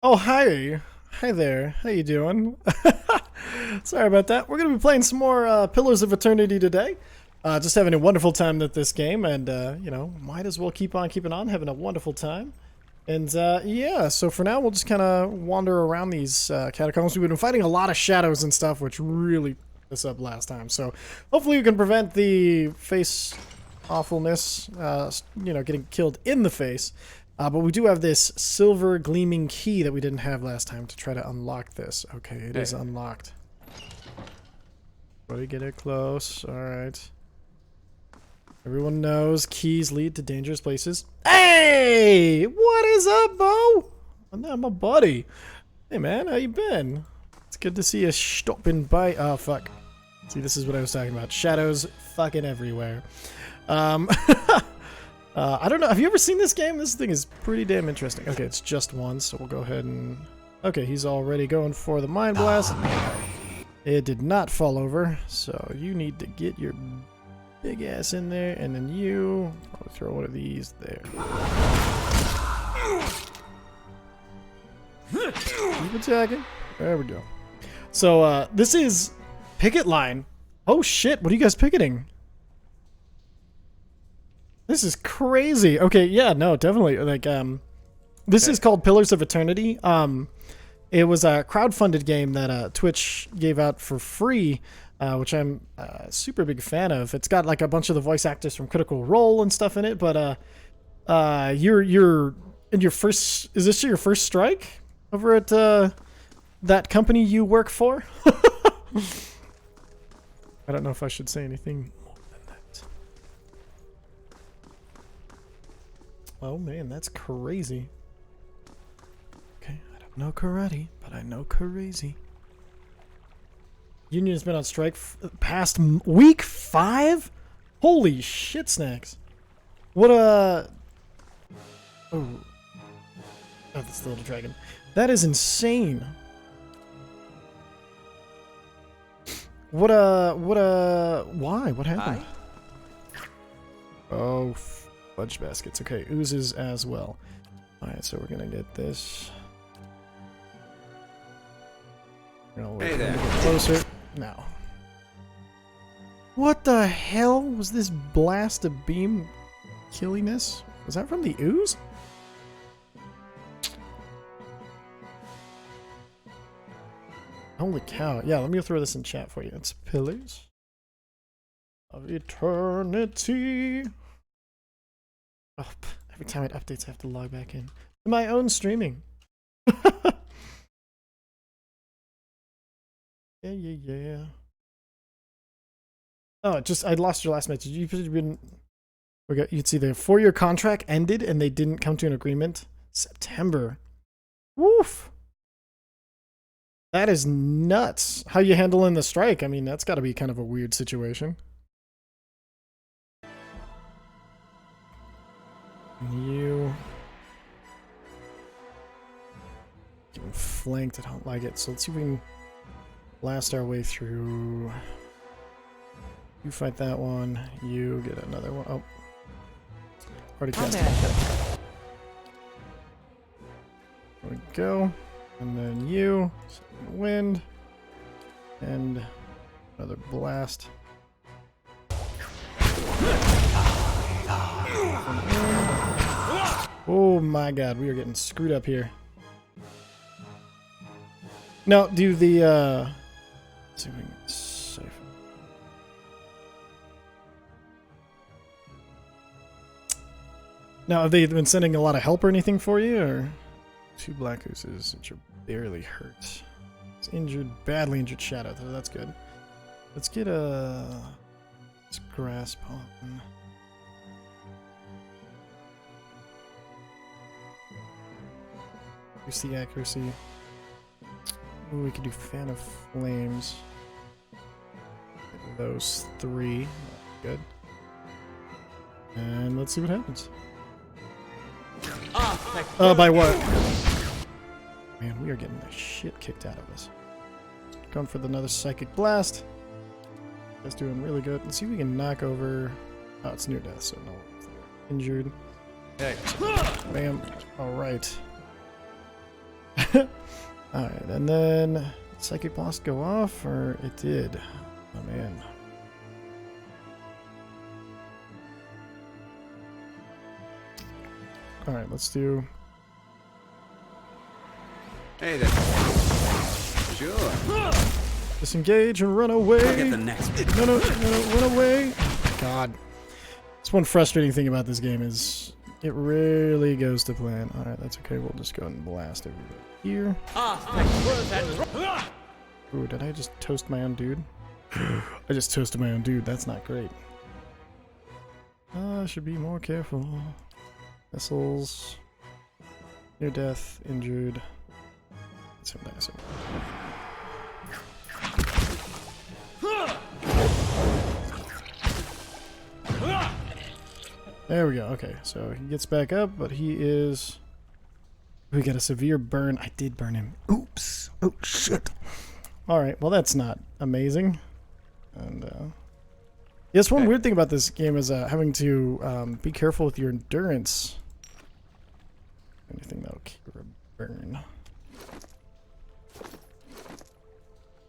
Oh, hi. Hi there. How you doing? Sorry about that. We're going to be playing some more Pillars of Eternity today. Just having a wonderful time at this game, and, might as well keep on keeping on, having a wonderful time. And, yeah, so for now, we'll just kind of wander around these catacombs. We've been fighting a lot of shadows and stuff, which really us up last time. So hopefully we can prevent the face awfulness, getting killed in the face. But we do have this silver gleaming key that we didn't have last time to try to unlock this. Okay, it is unlocked. Everybody get it close. Alright. Everyone knows keys lead to dangerous places. Hey! What is up, Bo? I'm a buddy. Hey, man, how you been? It's good to see you stopping by. Oh, fuck. See, this is what I was talking about. Shadows fucking everywhere. I don't know. Have you ever seen this game? This thing is pretty damn interesting. Okay, it's just one, so we'll go ahead and... Okay, he's already going for the Mind Blast. It did not fall over, so you need to get your big ass in there, and then you... I'll throw one of these there. Keep attacking. There we go. So, this is Picket Line. Oh shit, what are you guys picketing? This is crazy. Okay, yeah, no, definitely. Like, this is called Pillars of Eternity. It was a crowdfunded game that Twitch gave out for free, which I'm a super big fan of. It's got like a bunch of the voice actors from Critical Role and stuff in it. But you're in your first. Is this your first strike over at that company you work for? I don't know if I should say anything. Oh man, that's crazy. Okay, I don't know karate, but I know crazy. Union has been on strike past week 5? Holy shit snacks. What Oh, that's the little dragon. That is insane. Why? What happened? Oh, fudge baskets. Okay, oozes as well. Alright, so we're gonna get this. Hey there. Get closer. Now. What the hell was this blast of beam killiness? Was that from the ooze? Holy cow. Yeah, let me throw this in chat for you. It's Pillars of Eternity. Oh, every time it updates, I have to log back in. My own streaming. Yeah. Oh, I lost your last message. You'd been... You'd see the 4-year contract ended and they didn't come to an agreement. September. Woof. That is nuts. How you handling the strike? I mean, that's got to be kind of a weird situation. You getting flanked. I don't like it. So let's see if we can blast our way through. You fight that one. You get another one. Oh, already cast it. There we go. And then you, wind, and another blast. Oh my god, we are getting screwed up here. Now, do the, let's see if we can safe. Now, have they been sending a lot of help or anything for you, or? 2 black oozes, which are barely hurt. It's injured, badly injured shadow, so that's good. Let's get a grasp on. Increase the accuracy. Ooh, we could do Fan of Flames. Get those 3. Good. And let's see what happens. By what? Man, we are getting the shit kicked out of us. Going for another Psychic Blast. That's doing really good. Let's see if we can knock over... Oh, it's near death, so no. Injured. Hey. Bam. Alright. Alright, and then Psychic Blast go off, or it did? Oh man. Alright, let's do... Hey there. Sure. Disengage and run away! I'll get the next one. No, run away! God. That's one frustrating thing about this game is it rarely goes to plan. Alright, that's okay. We'll just go ahead and blast everybody here. Ooh, did I just toast my own dude? I just toasted my own dude. That's not great. I should be more careful. Missiles. Near death. Injured. So nice. There we go. Okay, so he gets back up, but he is... We got a severe burn. I did burn him. Oops. Oh, shit. Alright, well that's not amazing. And, yes, one weird thing about this game is having to be careful with your endurance. Anything that'll cure a burn.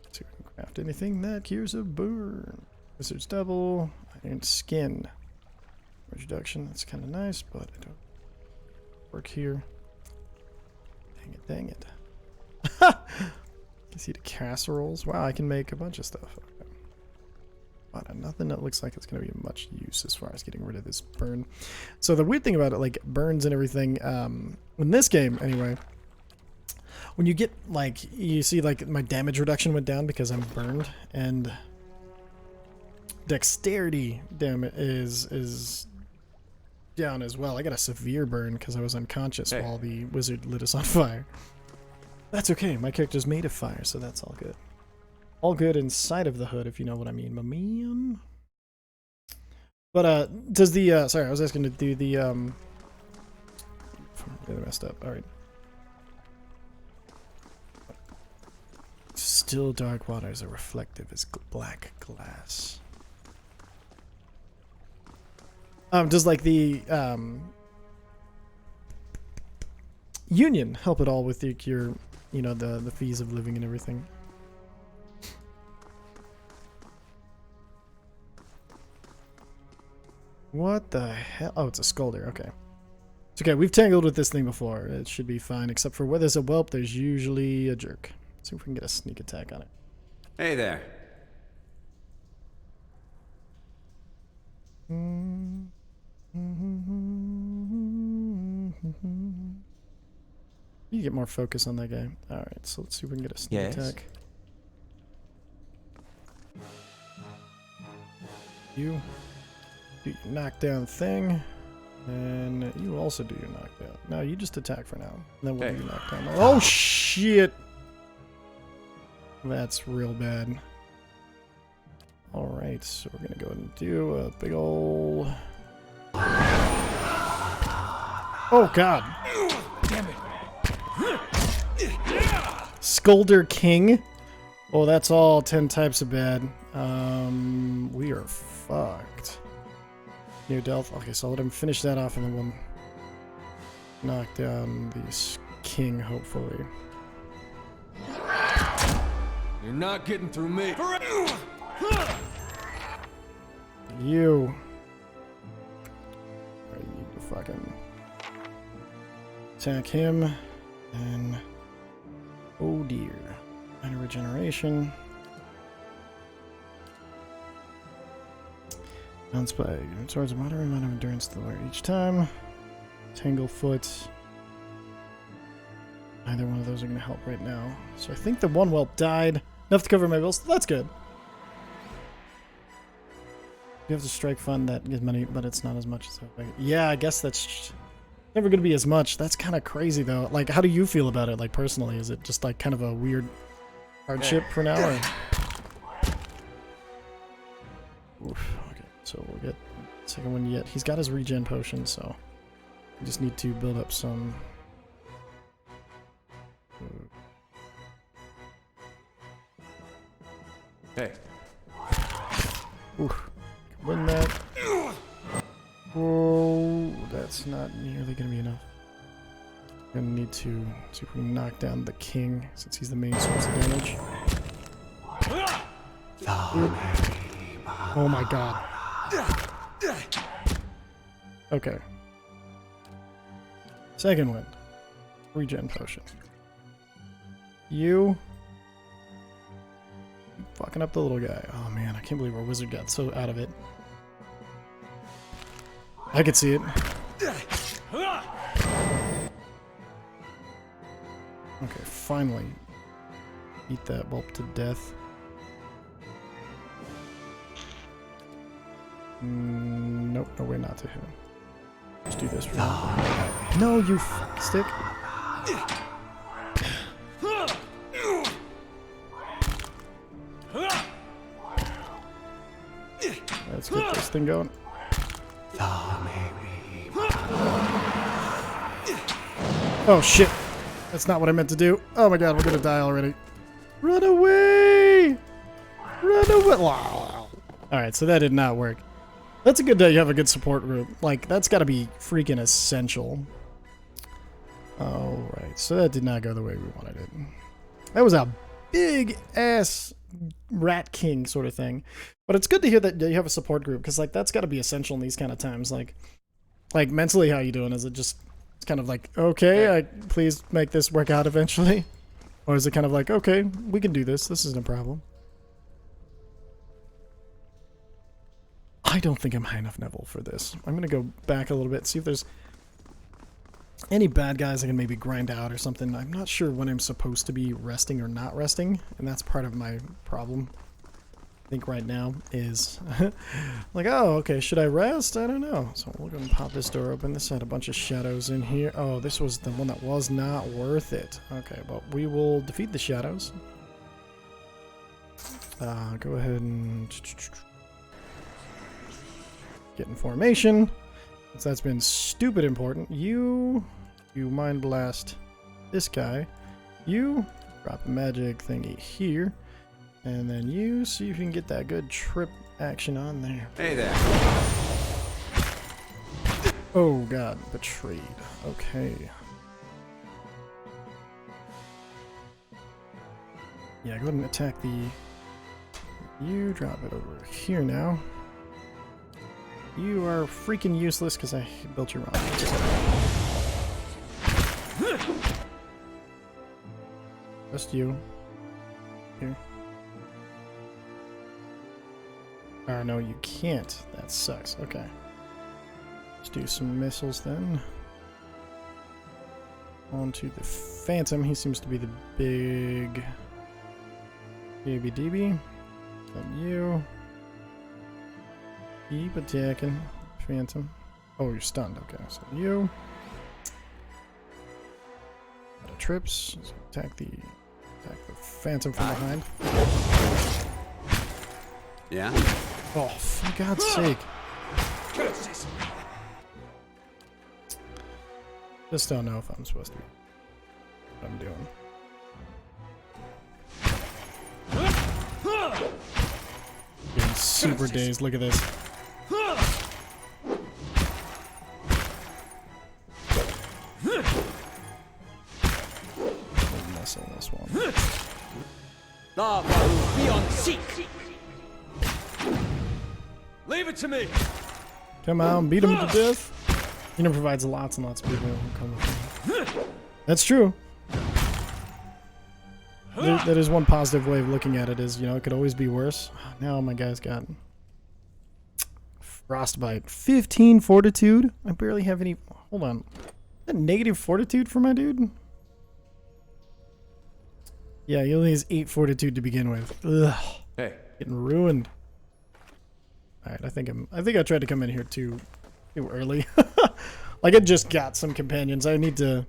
Let's see if we can craft anything that cures a burn. Wizard's Double, Iron Skin. Reduction, that's kind of nice, but I don't work here. Dang it. You see the casseroles? Wow, I can make a bunch of stuff. Okay. But nothing that looks like it's going to be of much use as far as getting rid of this burn. So the weird thing about it, like burns and everything, in this game anyway, when you get like, you see like my damage reduction went down because I'm burned, and dexterity damage is down as well. I got a severe burn because I was unconscious while the wizard lit us on fire. That's okay, my character's made of fire, so that's all good. All good inside of the hood, if you know what I mean, my man. But, does the, sorry, I was asking to do the, really messed up, alright. Still dark waters are reflective as black glass. Does, like, the, union help at all with your, you know, the fees of living and everything? What the hell? Oh, it's a Scolder. Okay. It's okay. We've tangled with this thing before. It should be fine, except for where there's a whelp, there's usually a jerk. Let's see if we can get a sneak attack on it. Hey there. You get more focus on that guy. Alright, so let's see if we can get a sneak attack. You do your knockdown thing, and you also do your knockdown. No, you just attack for now. And then we'll do your knockdown. Oh shit! That's real bad. Alright, so we're gonna go ahead and do a big ol'... Oh god! Damn it! Scolder King? Oh, that's all 10 types of bad. We are fucked. Near Delph. Okay, so I'll let him finish that off and then we'll knock down the king, hopefully. You're not getting through me. You. I need to fucking attack him. And oh dear. Minor regeneration. Bounce by towards a moderate amount of endurance to the lower each time. Tanglefoot. Neither one of those are going to help right now. So I think the one whelp died. Enough to cover my bills. That's good. You have to strike fund that gives money, but it's not as much as yeah, I guess that's never going to be as much. That's kind of crazy though. Like, how do you feel about it? Like personally, is it just like kind of a weird hardship for now? Or? Oof. Okay, so we'll get the second one yet. He's got his regen potion, so we just need to build up some. Hey. Oof. Win that. Whoa, that's not nearly gonna be enough. Gonna need to see if we can knock down the king since he's the main source of damage. Oh my god. Okay. Second wind. Regen potion. You. Fucking up the little guy. Oh man, I can't believe our wizard got so out of it. I could see it. Okay, finally. Eat that bulb to death. Nope, no way not to hit him. Just do this for now. No, you stick. Let's get this thing going. Oh shit. That's not what I meant to do. Oh my god, we're gonna die already. Run away! Run away! Alright, so that did not work. That's a good day you have a good support group. Like, that's gotta be freaking essential. Alright, so that did not go the way we wanted it. That was a big ass rat king sort of thing. But it's good to hear that you have a support group, because like that's gotta be essential in these kind of times. Like mentally, how you doing? Is it just it's kind of like, okay, please make this work out eventually? Or is it kind of like, okay, we can do this. This isn't a problem. I don't think I'm high enough level for this. I'm going to go back a little bit, see if there's any bad guys I can maybe grind out or something. I'm not sure when I'm supposed to be resting or not resting, and that's part of my problem. I think right now is like, oh, okay, should I rest? I don't know. So we're going to pop this door open. This had a bunch of shadows in here. Oh, this was the one that was not worth it. Okay, but we will defeat the shadows. Go ahead and get in formation. So that's been stupid important. You mind blast this guy. You drop a magic thingy here. And then you see if you can get that good trip action on there. Hey there. Oh god, betrayed. Okay. Yeah, go ahead and attack the... You drop it over here now. You are freaking useless because I built you wrong. Just you. Here. Oh, no, you can't. That sucks. Okay. Let's do some missiles then. On to the Phantom. He seems to be the big... DB. And you. Keep attacking. Phantom. Oh, you're stunned. Okay, so you. Out of trips. Let's attack the Phantom from behind. Yeah? Oh, for God's sake. Just don't know if I'm supposed to be what I'm doing. Getting super dazed. Look at this. I'm missing this one. Leave it to me. Come on, beat him to death. You know, provides lots and lots of people who come with him. That's true. That is one positive way of looking at it is, you know, it could always be worse. Now my guy's got frostbite. 15 fortitude? I barely have any... Hold on. Is that negative fortitude for my dude? Yeah, he only has 8 fortitude to begin with. Ugh. Hey. Getting ruined. Alright, I think I tried to come in here too early. Like, I just got some companions. I need to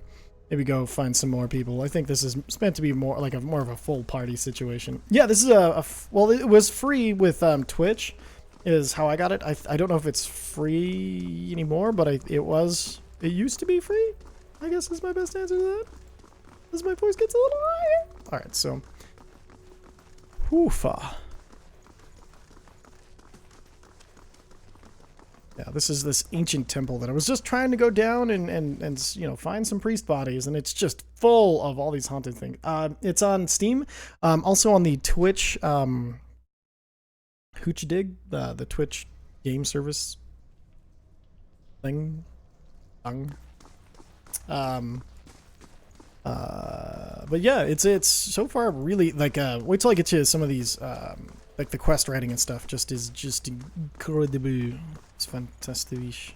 maybe go find some more people. I think this is meant to be more like more of a full party situation. Yeah, this is well, it was free with Twitch is how I got it. I don't know if it's free anymore, but it used to be free, I guess is my best answer to that. As my voice gets a little higher. Alright, so Hoofa. Yeah, this is this ancient temple that I was just trying to go down and you know, find some priest bodies, and it's just full of all these haunted things. It's on Steam, also on the Twitch, Hoochdig, the Twitch game service thing. But yeah, it's so far really like wait till I get to some of these like the quest writing and stuff. Is just incredible. It's fantastic.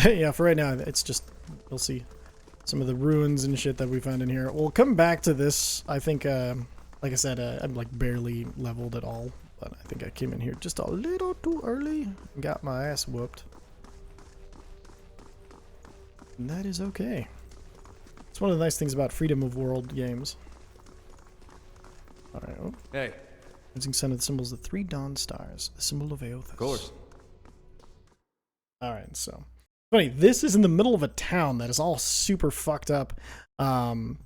Yeah, for right now it's just, we'll see some of the ruins and shit that we found in here. We'll come back to this. I think like I said, I'm like barely leveled at all, but I think I came in here just a little too early and got my ass whooped. And that is okay. It's one of the nice things about Freedom of World games. Alright, oh. Hey. Using some of the symbols, the 3 dawn stars, the symbol of Aothas. Of course. Alright, so. Funny, this is in the middle of a town that is all super fucked up. And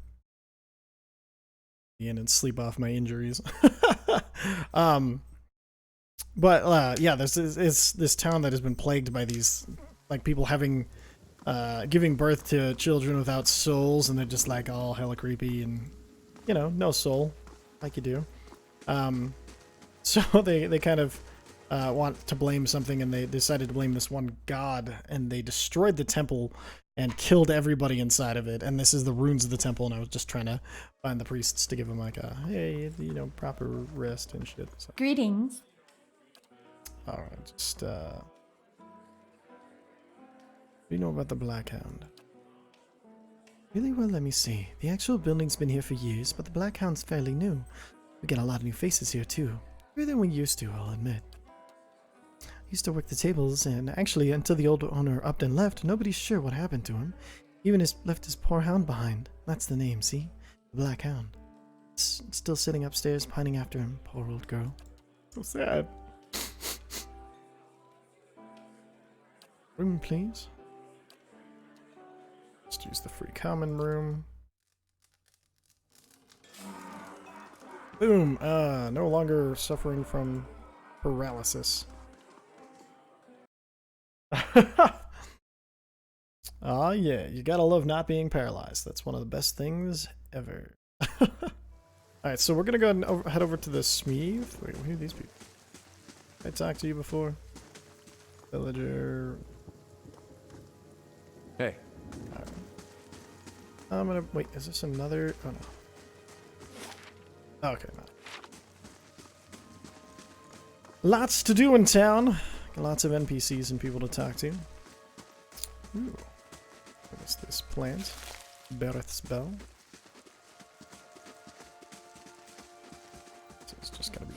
sleep off my injuries. But yeah, it's this town that has been plagued by these, like, people having giving birth to children without souls, and they're just like all hella creepy and, you know, no soul like you do. So they kind of want to blame something, and they decided to blame this one god, and they destroyed the temple and killed everybody inside of it. And this is the ruins of the temple, and I was just trying to find the priests to give them like a, hey, you know, proper rest and shit. So. Greetings. Alright, just what do you know about the Black Hound? Really well, let me see. The actual building's been here for years, but the Black Hound's fairly new. We get a lot of new faces here too. Fewer than we used to, I'll admit. I used to work the tables, and actually, until the old owner upped and left, nobody's sure what happened to him. Even left his poor hound behind. That's the name, see? The Black Hound. Still sitting upstairs, pining after him. Poor old girl. So sad. Room, please. Let's use the free common room. Boom! No longer suffering from paralysis. Ah, yeah, you gotta love not being paralyzed. That's one of the best things ever. Alright, so we're gonna go ahead and head over to the Smith. Wait, who are these people? I talked to you before. Villager. Hey. Right. I'm gonna wait. Is this another? Oh no. Okay, no. Lots to do in town. Lots of NPCs and people to talk to. Ooh. What is this plant? Bereth's Bell. So it's just gonna be.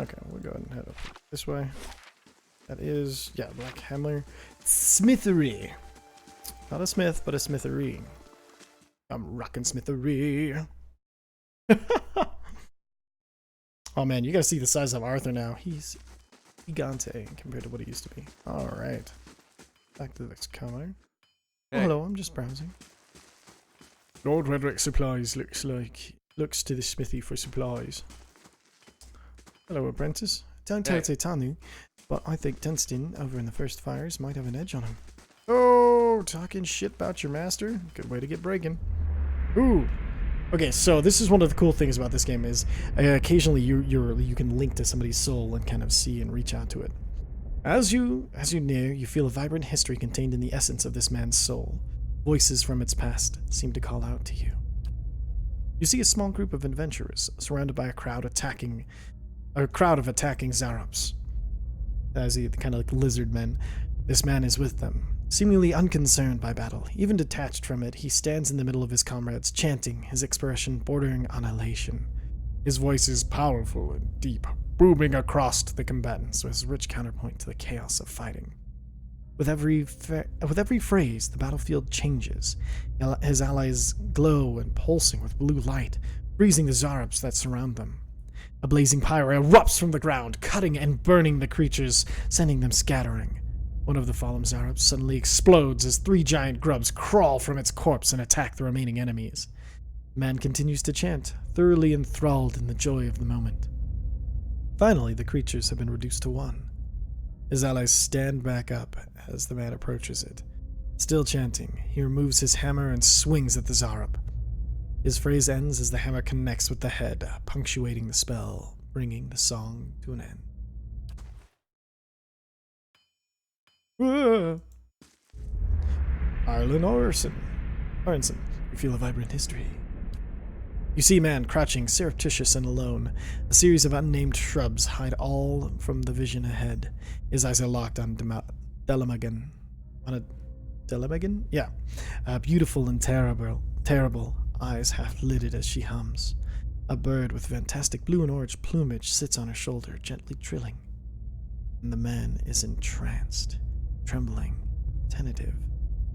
Okay, we'll go ahead and head up this way. That is, yeah, Black Hammer. Smithery. Not a smith, but a smithery. I'm rocking smithery. Oh man, you gotta see the size of Arthur now. He's gigante compared to what he used to be. Alright. Back to the next color. Hey. Oh, hello, I'm just browsing. Lord Redrick Supplies looks to the smithy for supplies. Hello, apprentice. Don't tell Tanu, but I think Dunstan over in the First Fires might have an edge on him. Oh, talking shit about your master? Good way to get breaking. Ooh. Okay, so this is one of the cool things about this game is occasionally you can link to somebody's soul and kind of see and reach out to it. As you near, you feel a vibrant history contained in the essence of this man's soul. Voices from its past seem to call out to you. You see a small group of adventurers surrounded by a crowd of attacking Zarops. As the kind of like lizard men, this man is with them. Seemingly unconcerned by battle, even detached from it, he stands in the middle of his comrades, chanting, his expression bordering on elation. His voice is powerful and deep, booming across the combatants with his rich counterpoint to the chaos of fighting. With every phrase, the battlefield changes. His allies glow and pulsing with blue light, freezing the Zarops that surround them. A blazing pyre erupts from the ground, cutting and burning the creatures, sending them scattering. One of the fallen Zarops suddenly explodes as 3 giant grubs crawl from its corpse and attack the remaining enemies. The man continues to chant, thoroughly enthralled in the joy of the moment. Finally, the creatures have been reduced to 1. His allies stand back up as the man approaches it. Still chanting, he removes his hammer and swings at the Zarab. His phrase ends as the hammer connects with the head, punctuating the spell, bringing the song to an end. Arlen Aronson, you feel a vibrant history. You see a man crouching, surreptitious and alone. A series of unnamed shrubs hide all from the vision ahead. His eyes are locked on Delamagan. On a Delamagan? Yeah. Beautiful and terrible eyes half lidded as she hums. A bird with fantastic blue and orange plumage sits on her shoulder, gently trilling. And the man is entranced, trembling, tentative.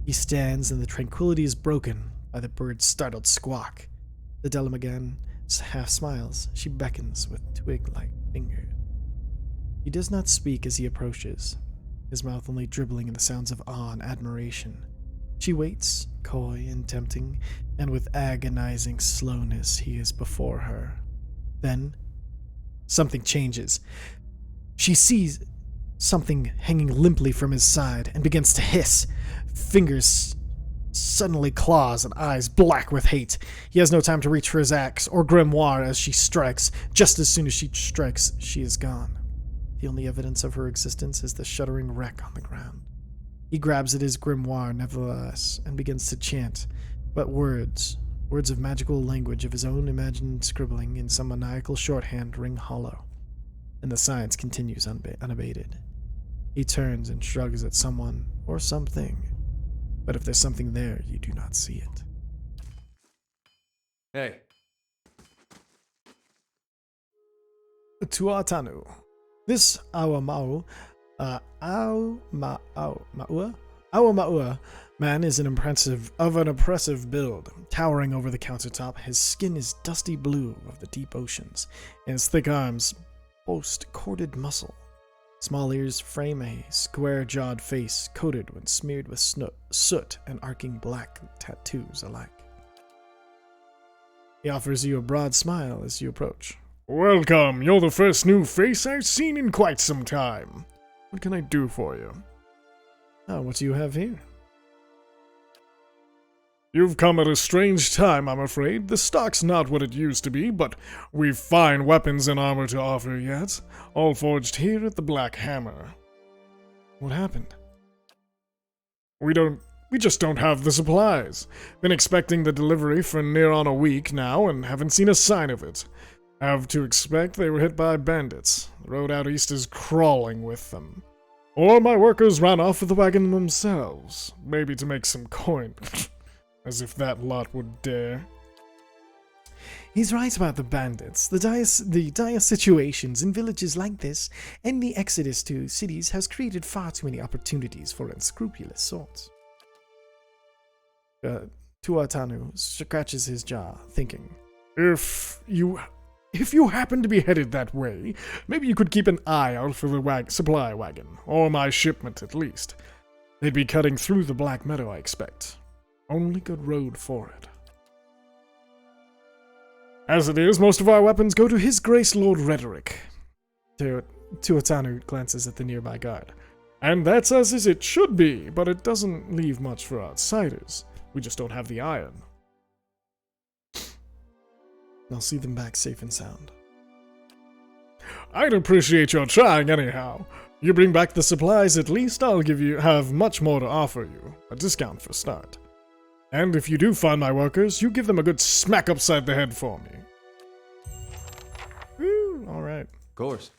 He stands, and the tranquility is broken by the bird's startled squawk. The Delamagan half smiles. She beckons with twig-like fingers. He does not speak as he approaches, his mouth only dribbling in the sounds of awe and admiration. She waits, coy and tempting, and with agonizing slowness he is before her. Then, something changes. She sees something hanging limply from his side and begins to hiss. Fingers suddenly claws and eyes black with hate. He has no time to reach for his axe or grimoire as she strikes. Just as soon as she strikes, she is gone. The only evidence of her existence is the shuddering wreck on the ground. He grabs at his grimoire nevertheless and begins to chant, but words of magical language of his own imagined scribbling in some maniacal shorthand ring hollow, and the silence continues unabated. He turns and shrugs at someone or something. But if there's something there, you do not see it. Hey. Tuatanu. This Awamaua man is an impressive build. Towering over the countertop, his skin is dusty blue of the deep oceans, and his thick arms boast corded muscle. Small ears frame a square-jawed face coated when smeared with soot and arcing black tattoos alike. He offers you a broad smile as you approach. Welcome, you're the first new face I've seen in quite some time. What can I do for you? Oh, what do you have here? You've come at a strange time, I'm afraid. The stock's not what it used to be, but we've fine weapons and armor to offer yet, all forged here at the Black Hammer. What happened? We just don't have the supplies. Been expecting the delivery for near on a week now and haven't seen a sign of it. Have to expect they were hit by bandits. The road out east is crawling with them. Or my workers ran off with the wagon themselves, maybe to make some coin. As if that lot would dare. He's right about the bandits. The dire situations in villages like this, and the exodus to cities has created far too many opportunities for unscrupulous sorts. Tuatanu scratches his jaw, thinking, If you happen to be headed that way, maybe you could keep an eye out for the supply wagon, or my shipment at least. They'd be cutting through the Black Meadow, I expect. Only good road for it. As it is, most of our weapons go to His Grace Lord Rhetoric. Tuatanu glances at the nearby guard. And that's as it should be, but it doesn't leave much for outsiders. We just don't have the iron. I'll see them back safe and sound. I'd appreciate your trying anyhow. You bring back the supplies at least, I'll have much more to offer you. A discount for start. And if you do find my workers, you give them a good smack upside the head for me. Woo, all right. Of course.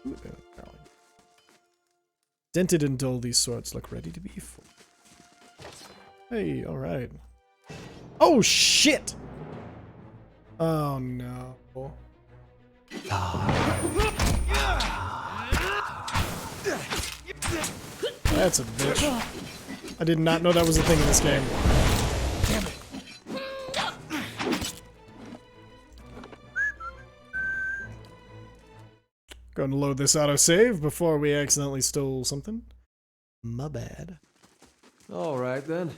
Ooh, dented and dull, these swords look ready to be full. Hey, all right. Oh shit! Oh no. That's a bitch. I did not know that was a thing in this game. Damn it. Going to load this autosave before we accidentally stole something. My bad. All right, then.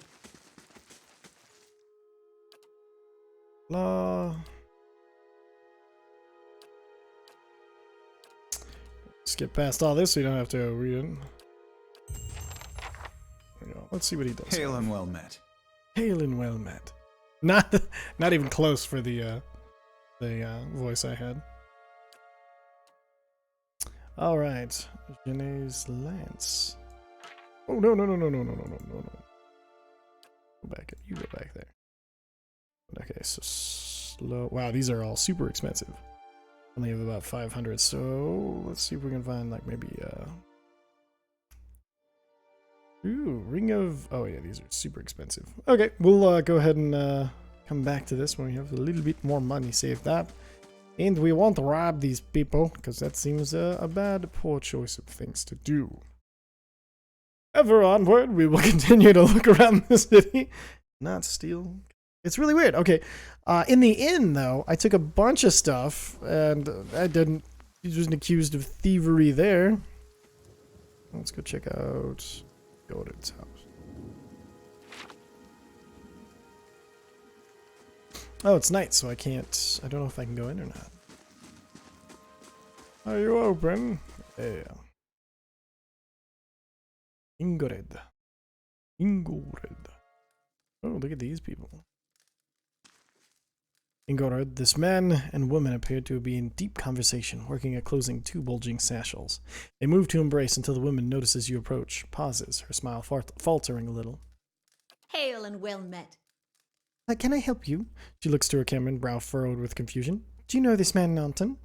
skip past all this so you don't have to read it. There we go. Let's see what he does. Hail and well met. Hail and well met. Not even close for the voice I had. All right, Gene's Lance. Oh no. Go back. You go back there. Okay, so slow. Wow, these are all super expensive. Only have about 500. So let's see if we can find like maybe ooh, Ring of. Oh yeah, these are super expensive. Okay, we'll go ahead and come back to this when we have a little bit more money saved up. And we won't rob these people, because that seems a bad, poor choice of things to do. Ever onward, we will continue to look around the city. Not steal. It's really weird. Okay, in the inn, though, I took a bunch of stuff, and I didn't... He wasn't accused of thievery there. Let's go check out Gordon's house. Oh, it's night, so I can't... I don't know if I can go in or not. Are you open? Yeah. Ingrid. Oh, look at these people. Ingrid, this man and woman appeared to be in deep conversation, working at closing two bulging satchels. They move to embrace until the woman notices you approach, pauses, her smile faltering a little. Hail and well met. Can I help you? She looks to her camera, brow furrowed with confusion. Do you know this man, Nanton?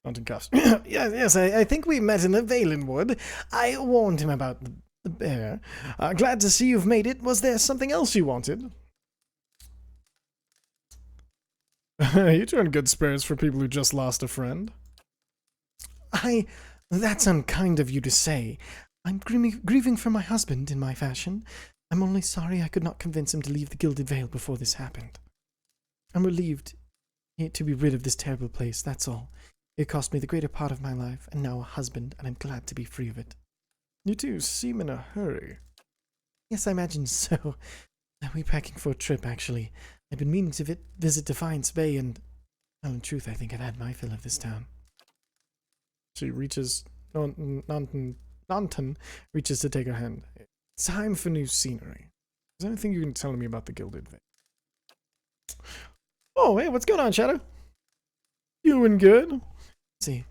Nanton coughs. yes, I think we met in the Valenwood. I warned him about the bear. Glad to see you've made it. Was there something else you wanted? You turn good spirits for people who just lost a friend. That's unkind of you to say. I'm grieving for my husband in my fashion. I'm only sorry I could not convince him to leave the Gilded Vale before this happened. I'm relieved to be rid of this terrible place, that's all. It cost me the greater part of my life, and now a husband, and I'm glad to be free of it. You two seem in a hurry. Yes, I imagine so. We're packing for a trip, actually. I've been meaning to visit Defiance Bay, and, well, in truth, I think I've had my fill of this town. She reaches... Nanton reaches to take her hand. Time for new scenery. Is there anything you can tell me about the Gilded Vale? Oh, hey, what's going on, Shadow? Doing good. See,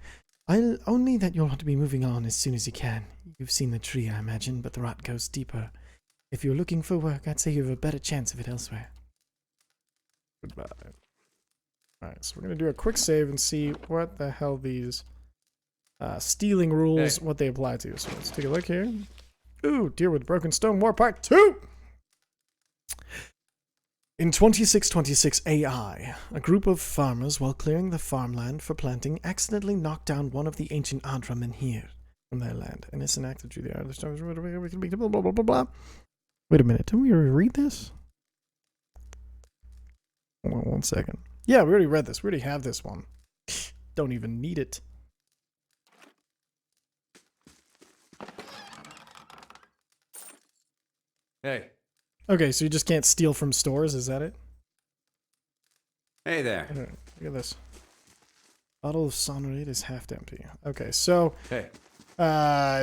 only that you'll want to be moving on as soon as you can. You've seen the tree, I imagine, but the rot goes deeper. If you're looking for work, I'd say you have a better chance of it elsewhere. Goodbye. Alright, so we're going to do a quick save and see what the hell these stealing rules, what they apply to. So let's take a look here. Ooh, Deer with Broken Stone War Part 2! In 2626 AI, a group of farmers, while clearing the farmland for planting, accidentally knocked down one of the ancient Adra menhir from their land. Innocent act of the other stones. Blah, blah, blah, blah, blah. Wait a minute, didn't we already read this? Hold on 1 second. Yeah, we already read this. We already have this one. Don't even need it. Hey. Okay, so you just can't steal from stores, is that it? Hey there. Right, look at this. Bottle of Sonorate is half empty. Okay, so... Hey.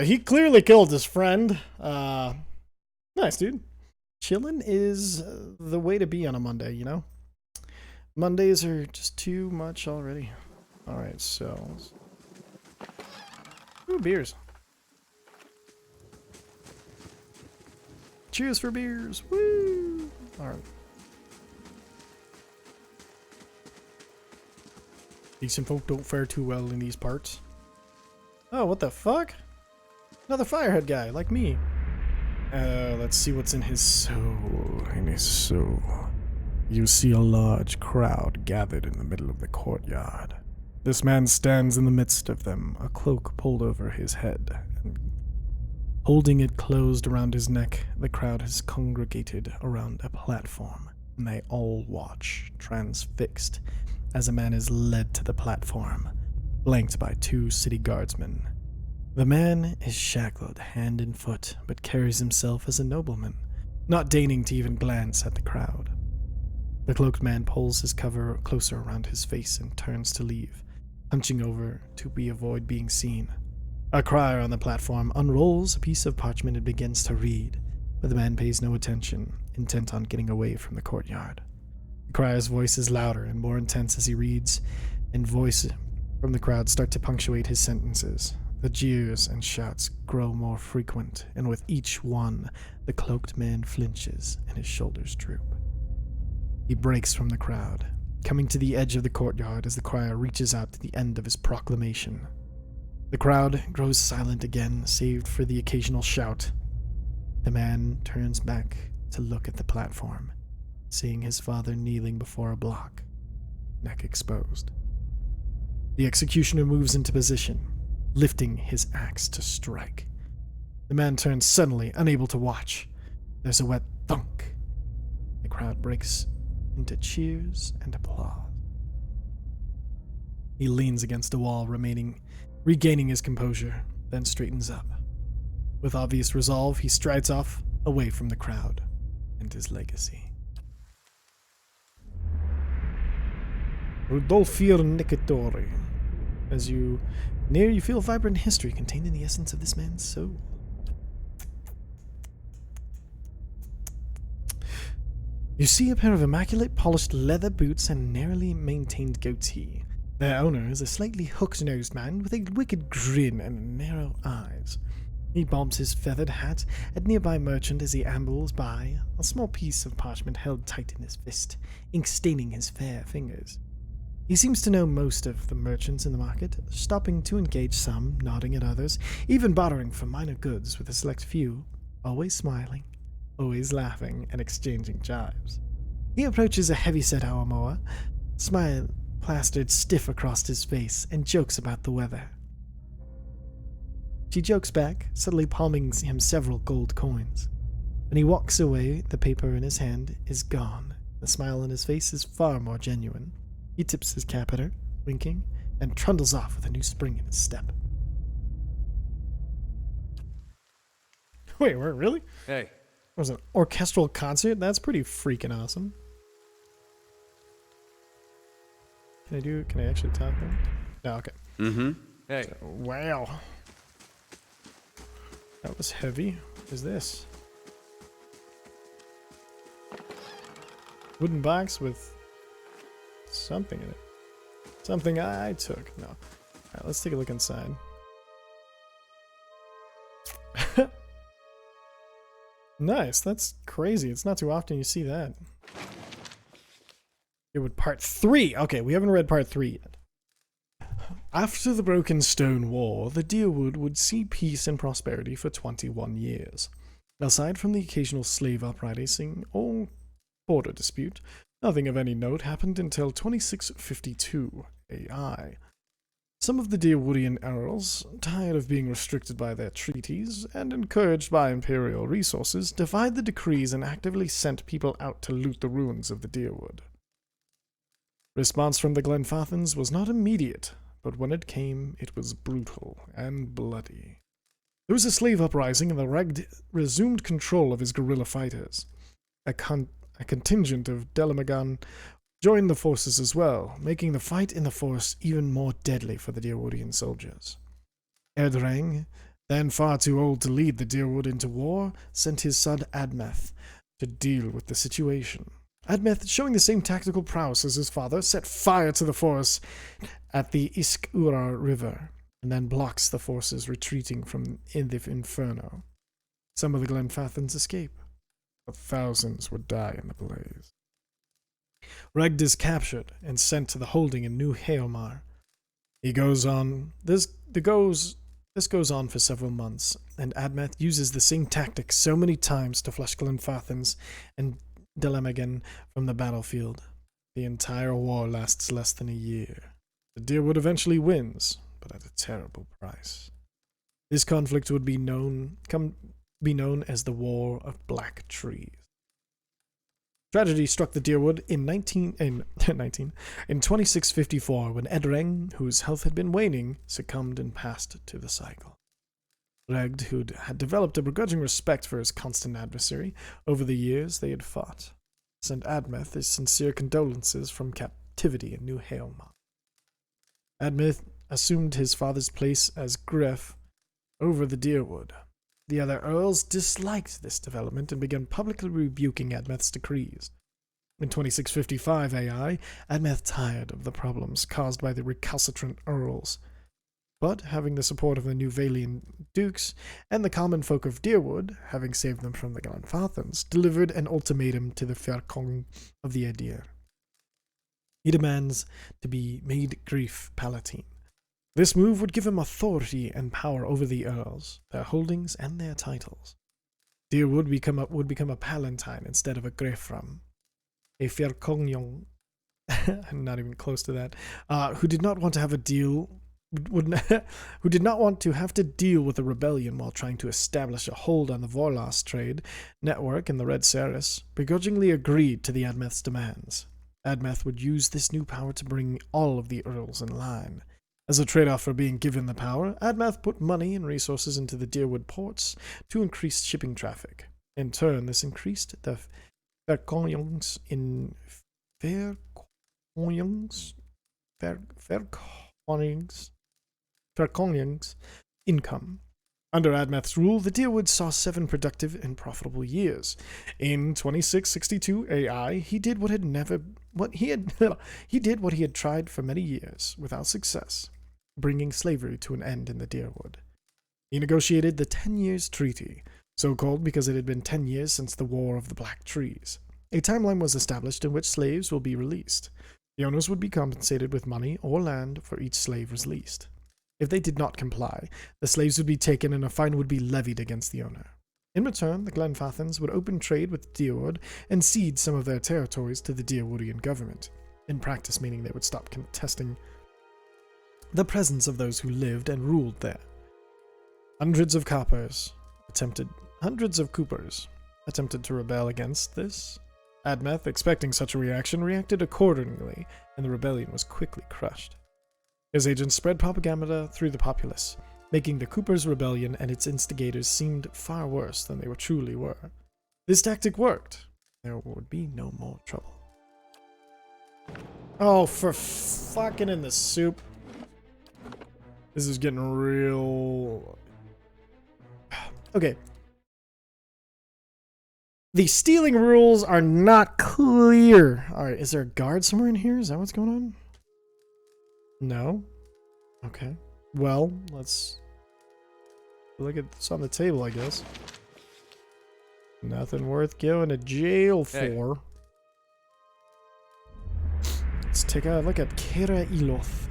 He clearly killed his friend. Nice, dude. Chillin' is the way to be on a Monday, you know? Mondays are just too much already. Alright, so... Ooh, beers. Cheers for beers! Woo! Alright. Decent folk don't fare too well in these parts. Oh, what the fuck? Another firehead guy, like me. Let's see what's in his soul. In his soul. You see a large crowd gathered in the middle of the courtyard. This man stands in the midst of them, a cloak pulled over his head, and holding it closed around his neck, the crowd has congregated around a platform, and they all watch, transfixed, as a man is led to the platform, flanked by two city guardsmen. The man is shackled hand and foot, but carries himself as a nobleman, not deigning to even glance at the crowd. The cloaked man pulls his cover closer around his face and turns to leave. hunching over to avoid being seen. A crier on the platform unrolls a piece of parchment and begins to read, but the man pays no attention, intent on getting away from the courtyard. The crier's voice is louder and more intense as he reads, and voices from the crowd start to punctuate his sentences. The jeers and shouts grow more frequent, and with each one, the cloaked man flinches and his shoulders droop. He breaks from the crowd, coming to the edge of the courtyard as the crier reaches out to the end of his proclamation. The crowd grows silent again, save for the occasional shout. The man turns back to look at the platform, seeing his father kneeling before a block, neck exposed. The executioner moves into position, lifting his axe to strike. The man turns suddenly, unable to watch. There's a wet thunk. The crowd breaks into cheers and applause. He leans against a wall, regaining his composure, then straightens up. With obvious resolve, he strides off, away from the crowd and his legacy. Rudolfir Nicatori. As you near, you feel vibrant history contained in the essence of this man's soul. You see a pair of immaculate polished leather boots and a narrowly maintained goatee. Their owner is a slightly hooked-nosed man with a wicked grin and narrow eyes. He bobs his feathered hat at nearby merchant as he ambles by, a small piece of parchment held tight in his fist, ink staining his fair fingers. He seems to know most of the merchants in the market, stopping to engage some, nodding at others, even bartering for minor goods with a select few, always smiling, always laughing and exchanging jibes. He approaches a heavy-set Awamoa, smile plastered stiff across his face, and jokes about the weather. She jokes back, subtly palming him several gold coins. When he walks away, the paper in his hand is gone. The smile on his face is far more genuine. He tips his cap at her, winking, and trundles off with a new spring in his step. Wait, really? Hey. It was an orchestral concert? That's pretty freaking awesome. Can I actually talk then? No, okay. Mm-hmm. Hey. Wow. That was heavy. What is this? Wooden box with something in it. Something I took. No. Alright, let's take a look inside. Nice. That's crazy. It's not too often you see that. Here with part 3. Okay, we haven't read part 3 yet. After the Broken Stone War, the Deerwood would see peace and prosperity for 21 years. Aside from the occasional slave uprising or border dispute, nothing of any note happened until 2652 AI. Some of the Deerwoodian Earls, tired of being restricted by their treaties and encouraged by imperial resources, defied the decrees and actively sent people out to loot the ruins of the Deerwood. Response from the Glenfathans was not immediate, but when it came, it was brutal and bloody. There was a slave uprising, and the Regd resumed control of his guerrilla fighters. A contingent of Delamagan joined the forces as well, making the fight in the forest even more deadly for the Deerwoodian soldiers. Erdrang, then far too old to lead the Deerwood into war, sent his son Admeth to deal with the situation. Admeth, showing the same tactical prowess as his father, set fire to the forest at the Isk-Ura River, and then blocks the forces retreating from in the Inferno. Some of the Glenfathans escape, but thousands would die in the blaze. Regd is captured and sent to the holding in New Heomar. He goes on. This goes on for several months, and Admeth uses the same tactics so many times to flush Glenfathans and Delamagan from the battlefield. The entire war lasts less than a year. The Deerwood eventually wins, but at a terrible price. This conflict would be known as the War of Black Trees. Tragedy struck the Deerwood in 2654 when Edrang, whose health had been waning, succumbed and passed to the cycle. Regd, who had developed a begrudging respect for his constant adversary over the years they had fought, sent Admeth his sincere condolences from captivity in New Heomar. Admeth assumed his father's place as Griff over the Deerwood. The other earls disliked this development and began publicly rebuking Admeth's decrees. In 2655 AI, Admeth tired of the problems caused by the recalcitrant earls, but having the support of the new Valian dukes and the common folk of Deerwood, having saved them from the Glenfathans, delivered an ultimatum to the Ferkong of the Adir. He demands to be made Grief Palatine. This move would give him authority and power over the earls, their holdings, and their titles. Deerwood would become a Palatine instead of a Grefram. A Ferkongyong, I'm not even close to that, who did not want to have a deal, who did not want to have to deal with a rebellion while trying to establish a hold on the Vorlas trade network in the Red Saris, begrudgingly agreed to the Admeth's demands. Admeth would use this new power to bring all of the earls in line. As a trade-off for being given the power, Admeth put money and resources into the Deerwood ports to increase shipping traffic. In turn, this increased the Ferkongyong's income. Under Admeth's rule, the Deerwood saw 7 productive and profitable years. In 2662 AI, he did what he had tried for many years without success, bringing slavery to an end in the Deerwood. He negotiated the 10 Years Treaty, so called because it had been 10 years since the War of the Black Trees. A timeline was established in which slaves will be released. The owners would be compensated with money or land for each slave released. If they did not comply, the slaves would be taken and a fine would be levied against the owner. In return, the Glenfathans would open trade with Deerwood and cede some of their territories to the Deerwoodian government, in practice meaning they would stop contesting the presence of those who lived and ruled there. Hundreds of coopers attempted to rebel against this. Admeth, expecting such a reaction, reacted accordingly, and the rebellion was quickly crushed. His agents spread propaganda through the populace, making the Cooper's rebellion and its instigators seemed far worse than they truly were. This tactic worked. There would be no more trouble. Oh, for fucking in the soup. This is getting real... Okay. The stealing rules are not clear. Alright, is there a guard somewhere in here? Is that what's going on? No? Okay. Well, let's look at what's on the table, I guess. Nothing worth going to jail for. Hey. Let's take a look at Kira Iloth.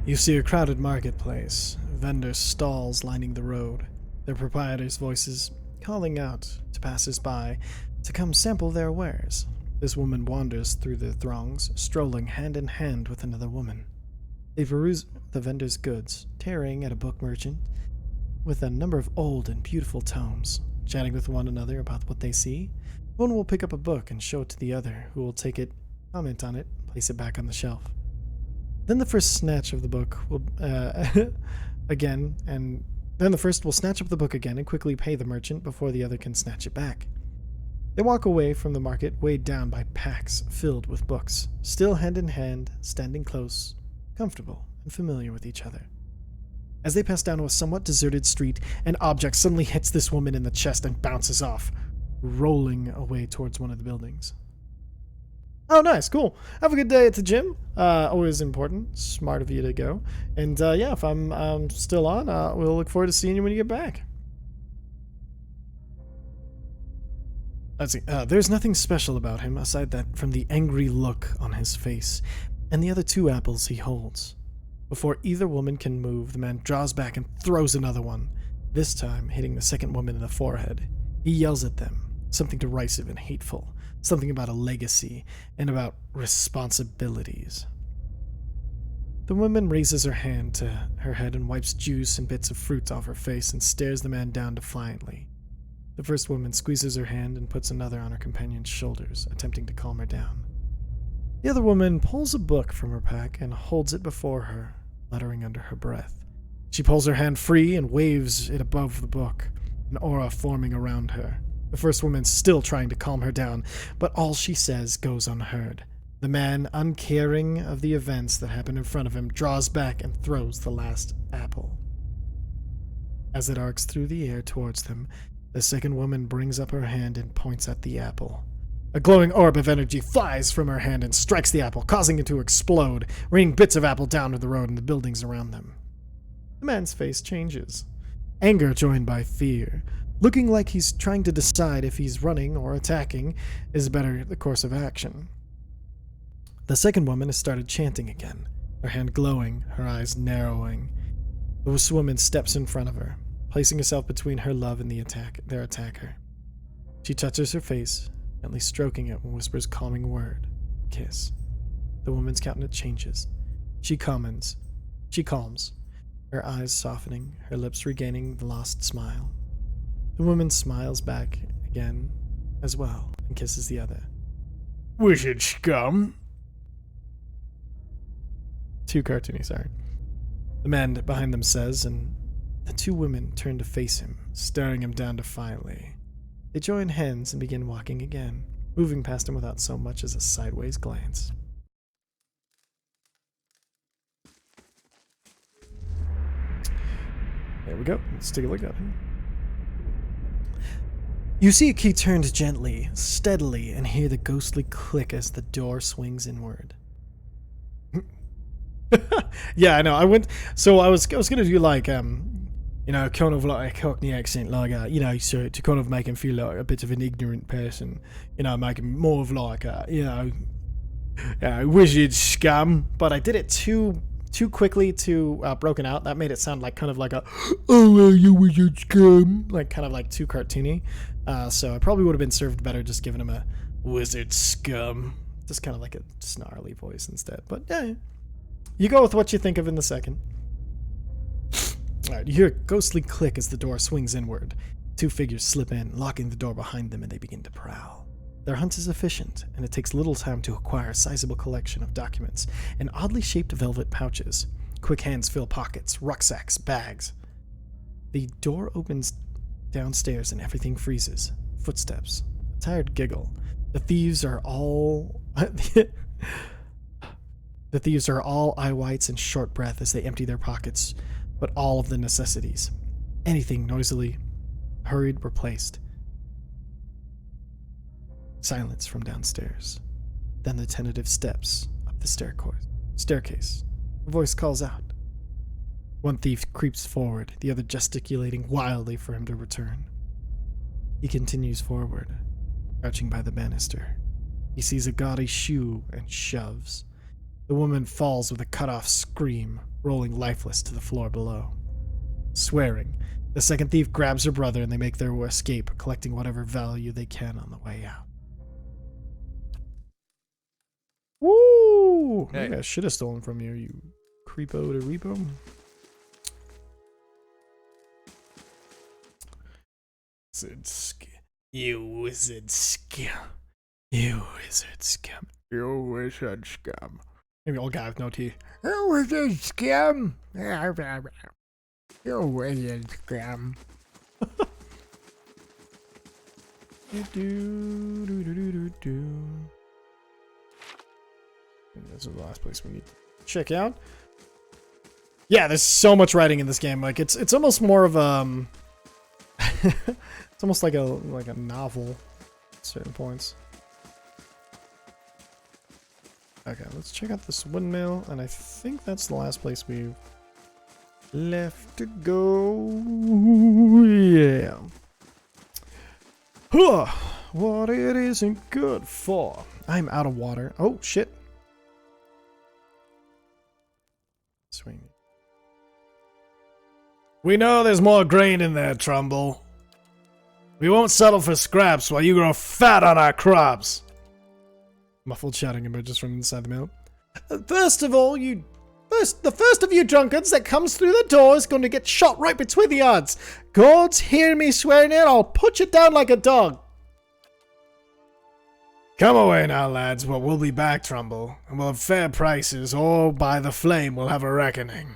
You see a crowded marketplace. Vendors' stalls lining the road. Their proprietors' voices calling out to passers-by to come sample their wares. This woman wanders through the throngs, strolling hand in hand with another woman. They peruse the vendor's goods, tarrying at a book merchant with a number of old and beautiful tomes, chatting with one another about what they see. One will pick up a book and show it to the other, who will take it, comment on it, place it back on the shelf. Then the first snatch of the book will Then the first will snatch up the book again and quickly pay the merchant before the other can snatch it back. They walk away from the market weighed down by packs filled with books, still hand in hand, standing close, comfortable, and familiar with each other. As they pass down a somewhat deserted street, an object suddenly hits this woman in the chest and bounces off, rolling away towards one of the buildings. Oh, nice, cool. Have a good day at the gym. Always important. Smart of you to go. And yeah, if I'm still on, we'll look forward to seeing you when you get back. Let's see. There's nothing special about him aside that from the angry look on his face and the other 2 apples he holds. Before either woman can move, the man draws back and throws another one, this time hitting the second woman in the forehead. He yells at them, something derisive and hateful. Something about a legacy, and about responsibilities. The woman raises her hand to her head and wipes juice and bits of fruit off her face and stares the man down defiantly. The first woman squeezes her hand and puts another on her companion's shoulders, attempting to calm her down. The other woman pulls a book from her pack and holds it before her, muttering under her breath. She pulls her hand free and waves it above the book, an aura forming around her. The first woman still trying to calm her down, but all she says goes unheard. The man, uncaring of the events that happen in front of him, draws back and throws the last apple. As it arcs through the air towards them, the second woman brings up her hand and points at the apple. A glowing orb of energy flies from her hand and strikes the apple, causing it to explode, raining bits of apple down to the road and the buildings around them. The man's face changes. Anger joined by fear, looking like he's trying to decide if he's running or attacking is better the course of action. The second woman has started chanting again, her hand glowing, her eyes narrowing. The woman steps in front of her, placing herself between her love and their attacker. She touches her face, gently stroking it, and whispers calming word, kiss. The woman's countenance changes. She calms, her eyes softening, her lips regaining the lost smile. The woman smiles back again as well and kisses the other. Wizard scum! Too cartoony, sorry. The man behind them says, and the two women turn to face him, staring him down defiantly. They join hands and begin walking again, moving past him without so much as a sideways glance. There we go. Let's take a look at it. You see a key turned gently, steadily, and hear the ghostly click as the door swings inward. Yeah, I know. I was gonna do like kind of like a Cockney accent, like so to kind of make him feel like a bit of an ignorant person, make him more of like a wizard scum. But I did it too quickly, too broken out. That made it sound like kind of like a you wizard scum, like kind of like too cartoony. So I probably would have been served better just giving him a wizard scum, just kind of like a snarly voice instead. But yeah. You go with what you think of in the second. Alright, you hear a ghostly click as the door swings inward. Two figures slip in, locking the door behind them, and they begin to prowl. Their hunt is efficient, and it takes little time to acquire a sizable collection of documents and oddly shaped velvet pouches. Quick hands fill pockets, rucksacks, bags. The door opens downstairs and everything freezes. Footsteps. A tired giggle. The thieves are all eye whites and short breath as they empty their pockets, but all of the necessities. Anything noisily hurried replaced. Silence from downstairs. Then the tentative steps up the staircase. A voice calls out. One thief creeps forward, the other gesticulating wildly for him to return. He continues forward, crouching by the banister. He sees a gaudy shoe and shoves. The woman falls with a cut-off scream, rolling lifeless to the floor below. Swearing, the second thief grabs her brother and they make their escape, collecting whatever value they can on the way out. Woo! Hey. Maybe I should have stolen from you, you creepo to repo. You wizard scum. You wizard scum. You wizard scum. Maybe old guy with no teeth. You wizard scum. You wizard scum. This is the last place we need to check out. Yeah, there's so much writing in this game. Like it's almost more of it's almost like a novel at certain points. Okay, let's check out this windmill, and I think that's the last place we've left to go. Yeah. Huh. What it isn't good for. I'm out of water. Oh, shit. Swing. We know there's more grain in there, Trumbull. We won't settle for scraps while you grow fat on our crops. Muffled shouting emerges from inside the mill. First of all, the first of you drunkards that comes through the door is going to get shot right between the odds. Gods, hear me swearing it, I'll put you down like a dog. Come away now, lads, but we'll be back, Trumbull, and we'll have fair prices, or by the flame we'll have a reckoning.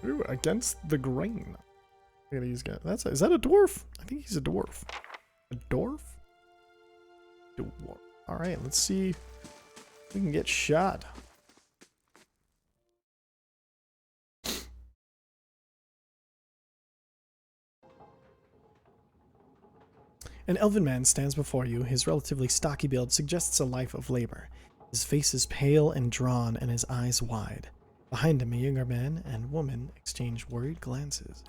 Ooh, against the grain. Look at these guys. Is that a dwarf? I think he's a dwarf. A dwarf? Dwarf. Alright, let's see if we can get shot. An elven man stands before you. His relatively stocky build suggests a life of labor. His face is pale and drawn, and his eyes wide. Behind him, a younger man and woman exchange worried glances.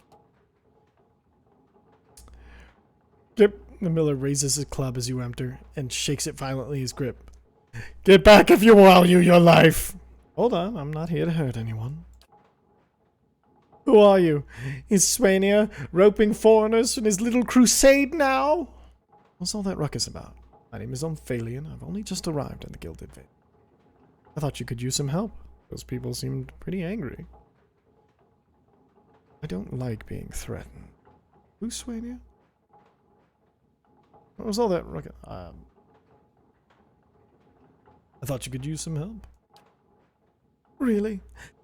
Yep. The miller raises his club as you enter and shakes it violently in his grip. Get back if you value your life! Hold on, I'm not here to hurt anyone. Who are you? Is Swainir roping foreigners in his little crusade now? What's all that ruckus about? My name is Omphalion. I've only just arrived in the Gilded Veil. I thought you could use some help. Those people seemed pretty angry. I don't like being threatened. Who's Swainir? What was all that ruckus? I thought you could use some help. Really?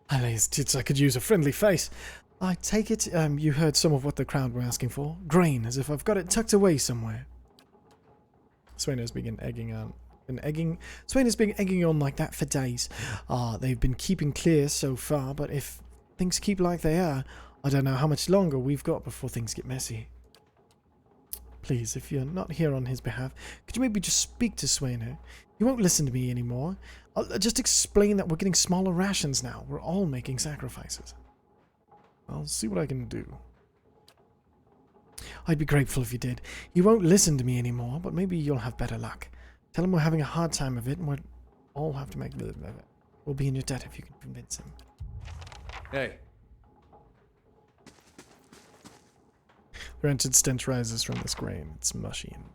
At least I could use a friendly face. I take it you heard some of what the crowd were asking for. Grain, as if I've got it tucked away somewhere. Swainir's been egging on. Swainir's been egging on like that for days. They've been keeping clear so far, but if things keep like they are, I don't know how much longer we've got before things get messy. Please, if you're not here on his behalf, could you maybe just speak to Swainir? He won't listen to me anymore. I'll just explain that we're getting smaller rations now. We're all making sacrifices. I'll see what I can do. I'd be grateful if you did. He won't listen to me anymore, but maybe you'll have better luck. Tell him we're having a hard time of it, and we'll all have to make a living of it. We'll be in your debt if you can convince him. Hey. The rancid stench rises from this grain. It's mushy and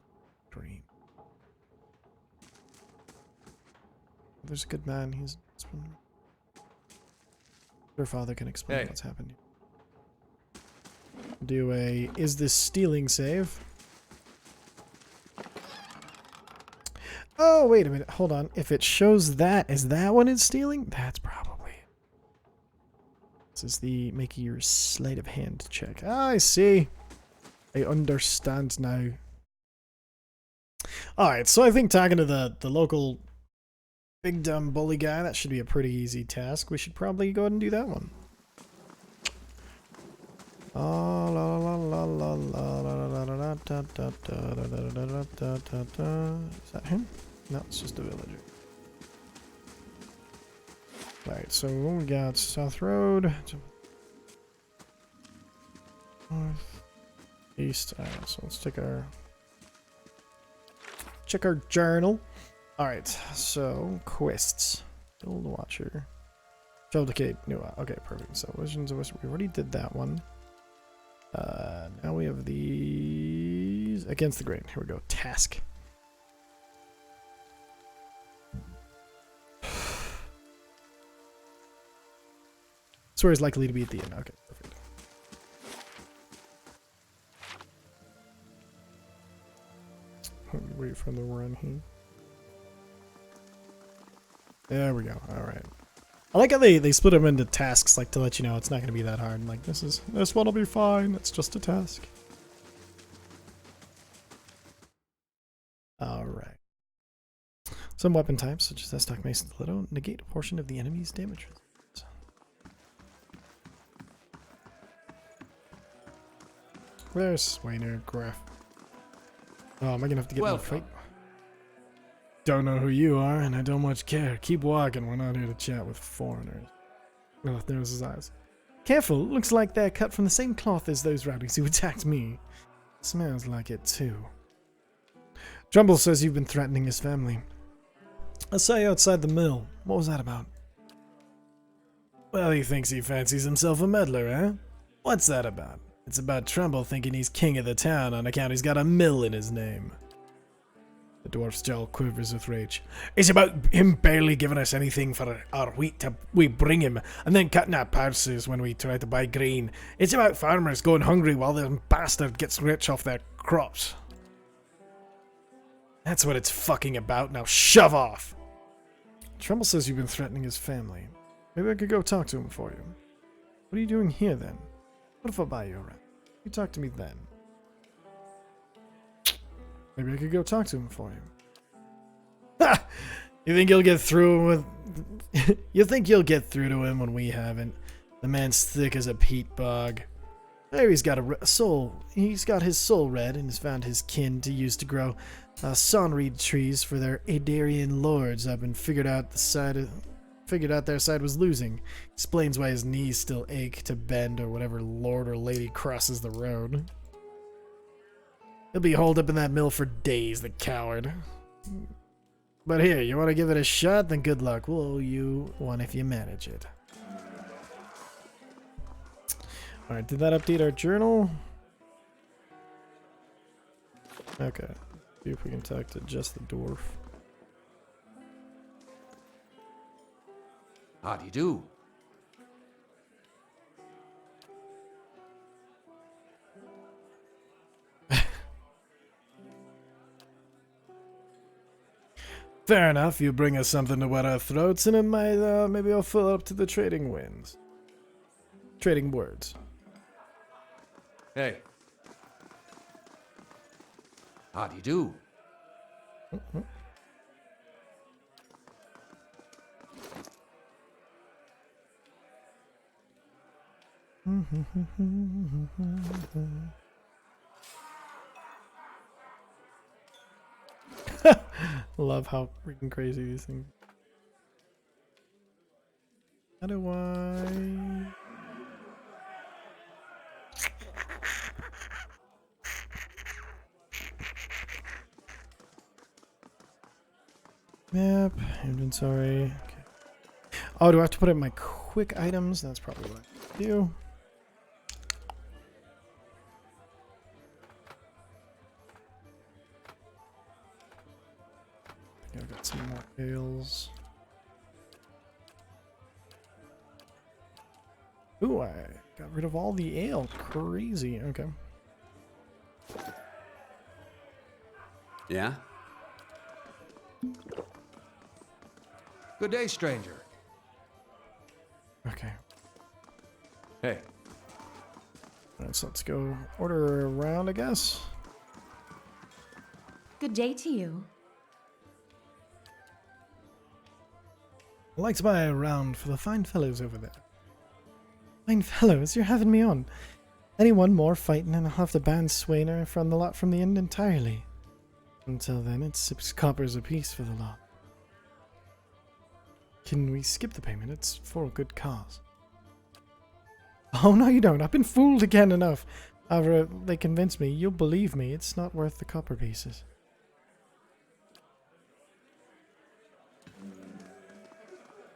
green. There's a good man. He's... Your father can explain what's happened. Do a is this stealing save. Oh, wait a minute. Hold on. If it shows that, is that when it's stealing? That's probably it. This is the make your sleight of hand check. Ah, I see. I understand now. Alright, so I think talking to the local big dumb bully guy, that should be a pretty easy task. We should probably go ahead and do that one. Is that him? No, it's just a villager. Right, so we got South Road. North. East. Alright, so let's check our journal. Alright, so quests. Build Watcher. Feldicate. Okay, perfect. So Visions of West. We already did that one. Now we have these against the grain. Here we go. Task. That's where he's likely to be at the end. Okay, perfect. Wait for the run here. There we go. All right. I like how they split them into tasks, like to let you know it's not going to be that hard. Like this one will be fine. It's just a task. All right. Some weapon types, such as Estoc Mace and Stiletto, negate a portion of the enemy's damage. Where's Swainir Graf? Oh, am I gonna have to get in a fight? Don't know who you are, and I don't much care. Keep walking. We're not here to chat with foreigners. Well, there's his eyes. Careful. Looks like they're cut from the same cloth as those rowdies who attacked me. Smells like it too. Trumbull says you've been threatening his family. I saw you outside the mill. What was that about? Well, he thinks he fancies himself a meddler, eh? What's that about? It's about Trumbull thinking he's king of the town on account he's got a mill in his name. The dwarf's jaw quivers with rage. It's about him barely giving us anything for our wheat we bring him, and then cutting our purses when we try to buy grain. It's about farmers going hungry while the bastard gets rich off their crops. That's what it's fucking about. Now shove off! Trumbull says you've been threatening his family. Maybe I could go talk to him for you. What are you doing here then? What if I buy you around? You talk to me then. Maybe I could go talk to him for you. Ha! You think you'll get through with... You think you'll get through to him when we haven't? The man's thick as a peat bog. There he's got a soul. He's got his soul red and has found his kin to use to grow sonreed trees for their Adarian lords up and figured out their side was losing. Explains why his knees still ache to bend or whatever lord or lady crosses the road. He'll be holed up in that mill for days, the coward. But here, you want to give it a shot? Then good luck. We'll owe you one if you manage it. Alright, did that update our journal? Okay. See if we can talk to just the dwarf. How do you do? Fair enough, you bring us something to wet our throats, and it might, maybe I'll fill up to the trading winds. Trading words. Hey. How do you do? Love how freaking crazy these things. How do I... Map, inventory. Okay. Oh, do I have to put it in my quick items? That's probably what I do. I've got some more ales. Ooh, I got rid of all the ale. Crazy. Okay. Yeah? Good day, stranger. Okay. Hey. Alright, so let's go order around, I guess. Good day to you. I'd like to buy a round for the fine fellows over there. Fine fellows, you're having me on. Any one more fighting and I'll have to ban Swainer from the lot from the end entirely. Until then, it's 6 coppers apiece for the lot. Can we skip the payment? It's for a good cause. Oh, no you don't. I've been fooled again enough. However, they convinced me. You'll believe me. It's not worth the copper pieces.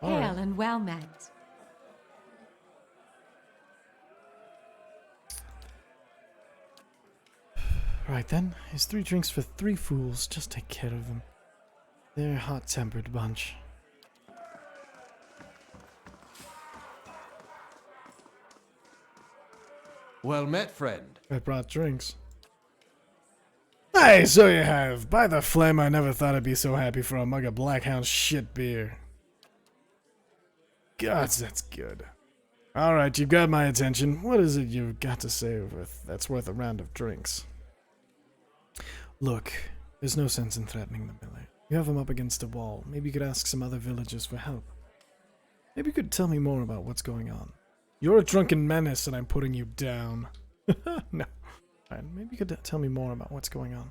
All right. Hail and well met. Right then, here's 3 drinks for 3 fools. Just take care of them. They're a hot-tempered bunch. Well met, friend. I brought drinks. Hey, so you have. By the flame, I never thought I'd be so happy for a mug of Blackhound shit beer. Gods, that's good. Alright, you've got my attention. What is it you've got to say that's worth a round of drinks? Look, there's no sense in threatening the miller. You have him up against a wall. Maybe you could ask some other villagers for help. Maybe you could tell me more about what's going on. You're a drunken menace and I'm putting you down. No. Alright, maybe you could tell me more about what's going on.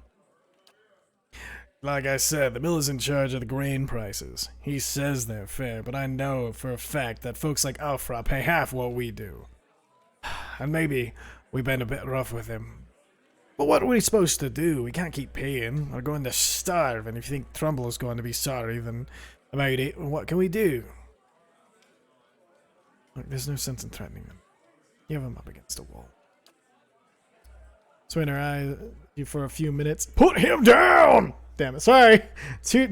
Like I said, the miller's in charge of the grain prices. He says they're fair, but I know for a fact that folks like Alfra pay half what we do. And maybe we've been a bit rough with him. But what are we supposed to do? We can't keep paying. We're going to starve, and if you think Trumbull is going to be sorry, then about it, what can we do? Look, there's no sense in threatening them. You have them up against a wall. Swinner, you for a few minutes. Put him down! Damn it, sorry.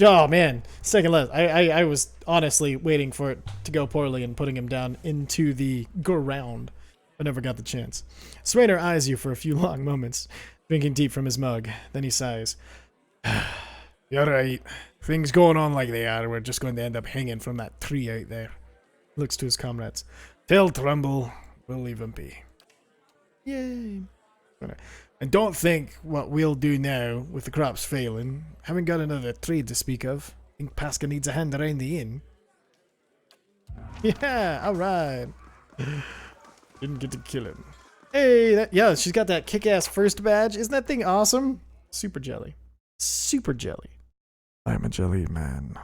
Oh man, second less. I was honestly waiting for it to go poorly and putting him down into the ground. I never got the chance. Swinner eyes you for a few long moments, drinking deep from his mug. Then he sighs. You're right. Things going on like they are, we're just going to end up hanging from that tree out there. Looks to his comrades. Tell Trumbull we'll leave him be. Yay. And don't think what we'll do now with the crops failing. Haven't got another trade to speak of. Think Pascal needs a hand around the inn? Yeah, alright. Didn't get to kill him. Hey, yeah, she's got that kick-ass first badge. Isn't that thing awesome? Super jelly. Super jelly. I'm a jelly man.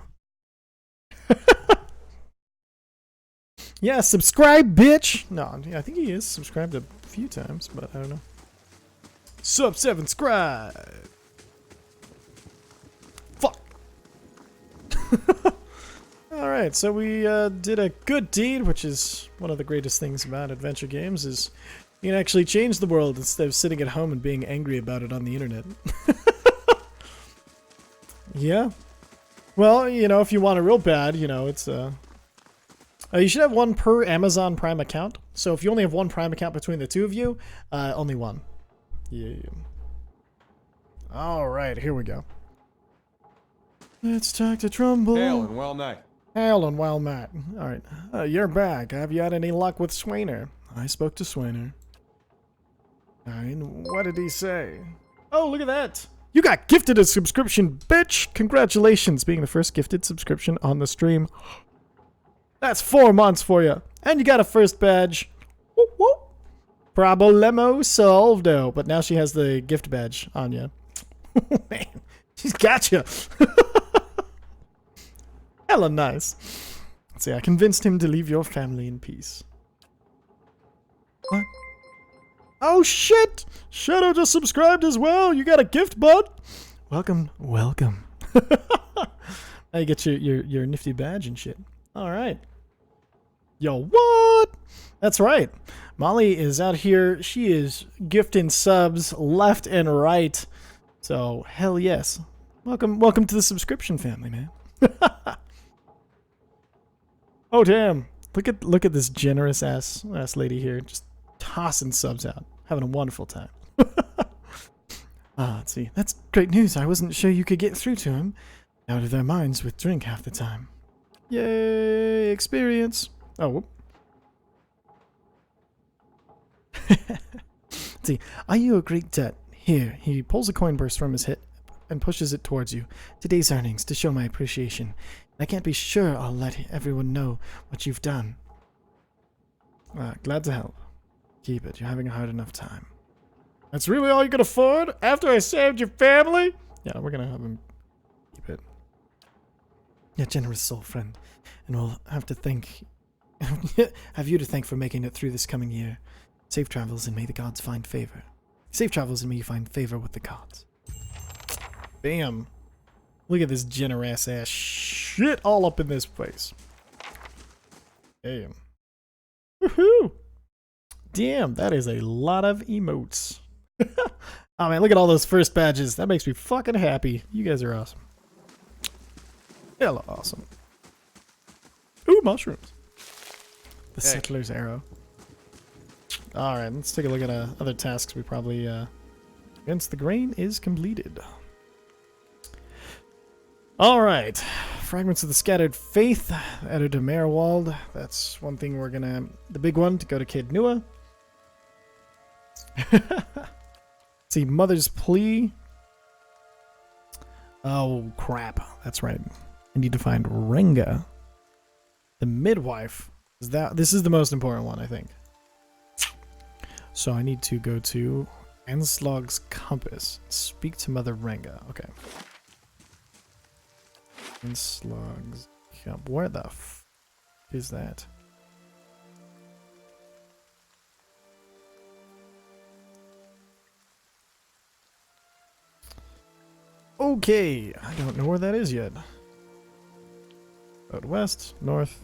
Yeah, subscribe, bitch! No, yeah, I think he is subscribed a few times, but I don't know. Subscribe! Fuck! Alright, so we did a good deed, which is one of the greatest things about adventure games, is you can actually change the world instead of sitting at home and being angry about it on the internet. Yeah. Well, you know, if you want it real bad, you know, it's you should have one per Amazon Prime account. So if you only have one Prime account between the two of you, only one. Yeah. Alright, here we go. Let's talk to Trumbull. Hail and well night. Hail and well met. Alright, you're back. Have you had any luck with Swainer? I spoke to Swainer. What did he say? Oh, look at that. You got gifted a subscription, bitch! Congratulations, being the first gifted subscription on the stream. That's 4 months for you. And you got a first badge. Whoop, whoop. Problemo solved. But now she has the gift badge on you. Man, she's got you. Hella nice. Let's see, I convinced him to leave your family in peace. What? Oh shit! Shadow just subscribed as well. You got a gift, bud. Welcome, welcome. Now you get your nifty badge and shit. All right. Yo, what? That's right. Molly is out here. She is gifting subs left and right. So hell yes. Welcome to the subscription family, man. Oh damn! Look at this generous ass lady here, just tossing subs out, having a wonderful time. Let's see. That's great news. I wasn't sure you could get through to him. Out of their minds with drink half the time. Yay! Experience. Oh. Whoop. Let's see. Are you a great debt? Here, he pulls a coin purse from his hip and pushes it towards you. Today's earnings to show my appreciation. I can't be sure I'll let everyone know what you've done. Glad to help. Keep it. You're having a hard enough time. That's really all you can afford? After I saved your family? Yeah, we're gonna have him keep it. You're a generous soul, friend. And we'll have to thank... have you to thank for making it through this coming year. Safe travels and may the gods find favor. Safe travels and may you find favor with the gods. Bam. Look at this generous ass shit all up in this place. Damn. Woohoo! Damn, that is a lot of emotes. Oh man, look at all those first badges. That makes me fucking happy. You guys are awesome. Hella awesome. Ooh, mushrooms. The Settler's Arrow. Alright, let's take a look at other tasks we probably... Against the Grain is completed. Alright. Fragments of the Scattered Faith. Added to Merwald. That's one thing we're gonna... The big one, to go to Kid Nua. See, Mother's Plea. Oh, crap. That's right. I need to find Renga. The midwife. This is the most important one, I think. So I need to go to Anslog's Compass. Speak to Mother Renga. Okay. Anslog's Compass. Where the f is that? Okay, I don't know where that is yet. Out west, north,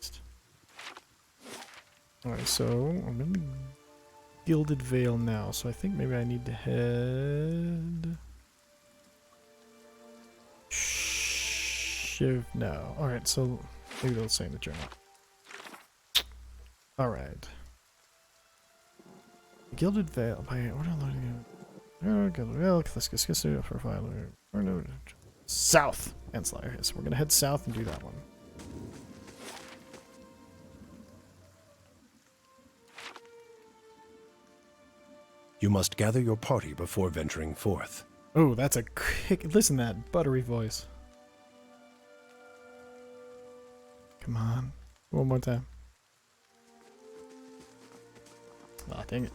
east. Alright, so I'm in the Gilded Vale now, so I think maybe I need to head... Shiv, no. Alright, so maybe they'll say in the journal. Alright. Gilded Vale, by order loading... Gilded Vale, profile, south! Enslayer, so we're gonna head south and do that one. You must gather your party before venturing forth. Oh, that's a kick. Listen to that buttery voice. Come on. One more time. Aw, dang it.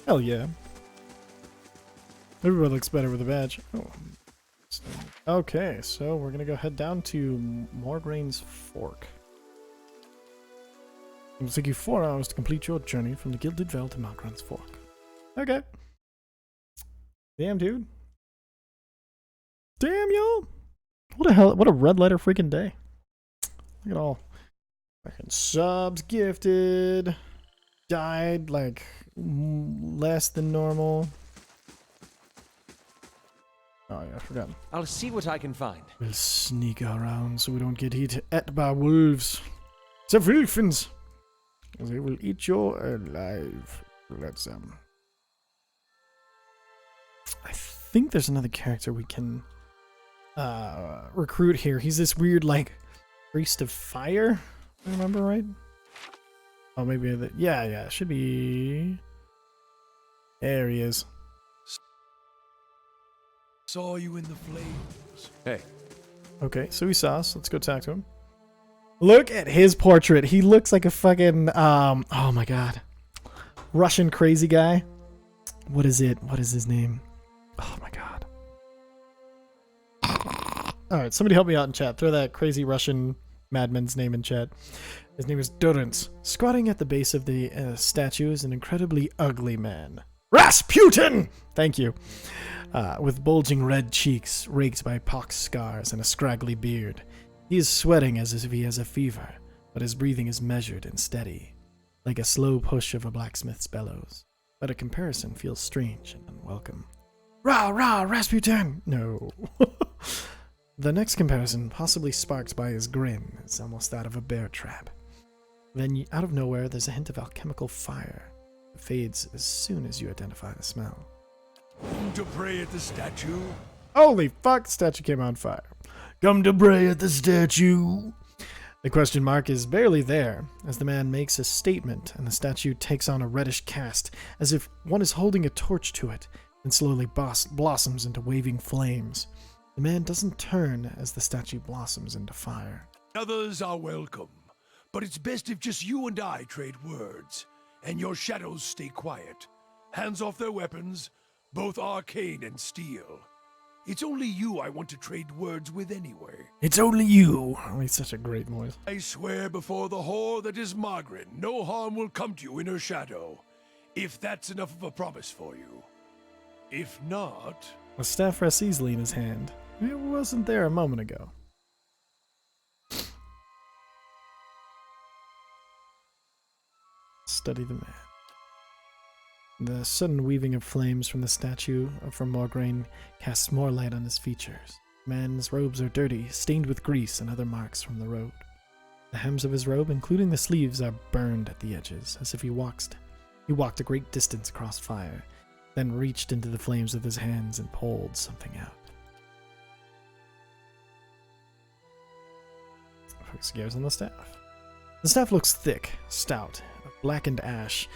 Hell yeah. Everybody looks better with a badge. Oh. Okay, so we're gonna go head down to Morgraine's Fork. It will take you 4 hours to complete your journey from the Gilded Vale to Morgraine's Fork. Okay. Damn, dude. Damn, yo. What a hell, what a red letter freaking day. Look at all. Fucking subs gifted. Died like less than normal. Oh yeah, I forgot. I'll see what I can find. We'll sneak around so we don't get eaten by wolves. The Wilfins. They will eat you alive. Let's I think there's another character we can recruit here. He's this weird like priest of fire. I remember right? Oh, maybe yeah, it should be. There he is. Saw you in the flames. Hey, Okay, so he saw us. Let's go talk to him. Look at his portrait. He looks like a fucking oh my god. Russian crazy guy. What is it? What is his name? Oh my god. Alright, somebody help me out in chat. Throw that crazy Russian madman's name in chat. His name is Durance. Squatting at the base of the statue is an incredibly ugly man. Rasputin! Thank you. With bulging red cheeks, raked by pox scars and a scraggly beard. He is sweating as if he has a fever, but his breathing is measured and steady, like a slow push of a blacksmith's bellows. But a comparison feels strange and unwelcome. Rah, rah, Rasputin! No. The next comparison, possibly sparked by his grin, is almost that of a bear trap. Then, out of nowhere, there's a hint of alchemical fire. It fades as soon as you identify the smell. Come to pray at the statue. Holy fuck, the statue came on fire. Come to pray at the statue. The question mark is barely there, as the man makes a statement, and the statue takes on a reddish cast, as if one is holding a torch to it, and slowly blossoms into waving flames. The man doesn't turn as the statue blossoms into fire. Others are welcome, but it's best if just you and I trade words, and your shadows stay quiet. Hands off their weapons, both arcane and steel. It's only you I want to trade words with anyway. It's only you. Oh, he's such a great voice. I swear before the whore that is Margaret, no harm will come to you in her shadow, if that's enough of a promise for you. If not... A staff rests easily in his hand. It wasn't there a moment ago. Study the man. The sudden weaving of flames from the statue from Morgraine casts more light on his features. The man's robes are dirty, stained with grease and other marks from the road. The hems of his robe, including the sleeves, are burned at the edges, as if he walked a great distance across fire, then reached into the flames with his hands and pulled something out. Focus gears on the staff. The staff looks thick, stout, of blackened ash,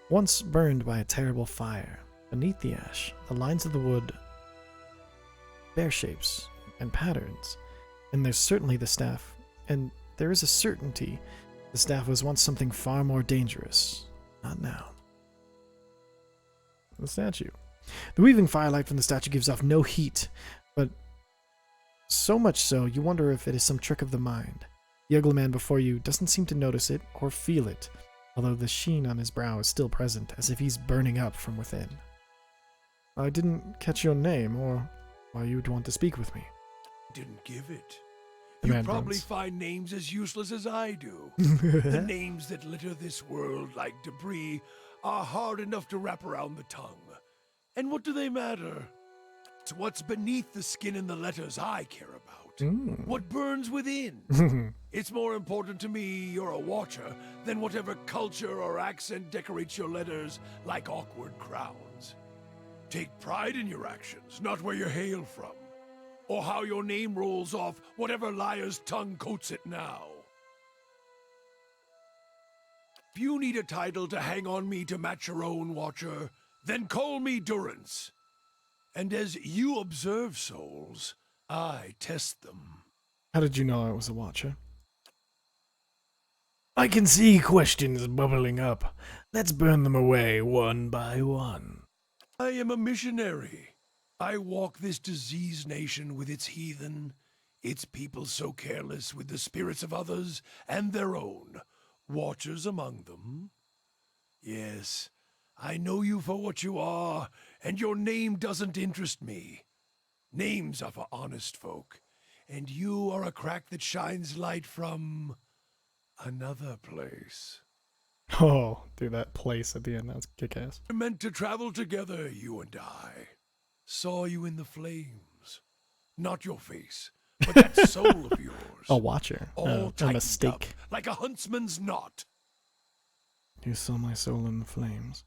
once burned by a terrible fire. Beneath the ash, the lines of the wood bear shapes and patterns, and there's certainly the staff, and there is a certainty the staff was once something far more dangerous. Not now. The statue. The weaving firelight from the statue gives off no heat, but so much so you wonder if it is some trick of the mind. The ugly man before you doesn't seem to notice it or feel it, although the sheen on his brow is still present, as if he's burning up from within. I didn't catch your name, or why you'd want to speak with me. Didn't give it. The You man probably grunts. find names as useless as I do. The names that litter this world like debris are hard enough to wrap around the tongue. And what do they matter? It's what's beneath the skin and the letters I care about. What burns within. It's more important to me you're a watcher than whatever culture or accent decorates your letters like awkward crowns. Take pride in your actions, not where you hail from, or how your name rolls off whatever liar's tongue coats it now. If you need a title to hang on me to match your own, Watcher, then call me Durance. And as you observe souls, I test them. How did you know I was a watcher? I can see questions bubbling up. Let's burn them away one by one. I am a missionary. I walk this diseased nation with its heathen, its people so careless with the spirits of others and their own, watchers among them. Yes, I know you for what you are, and your name doesn't interest me. Names are for honest folk, and you are a crack that shines light from another place. Oh, dude, that place at the end, that's kick-ass. We're meant to travel together, you and I. Saw you in the flames. Not your face, but that soul of yours. A watcher. All A tightened mistake. up like a huntsman's knot. You saw my soul in the flames.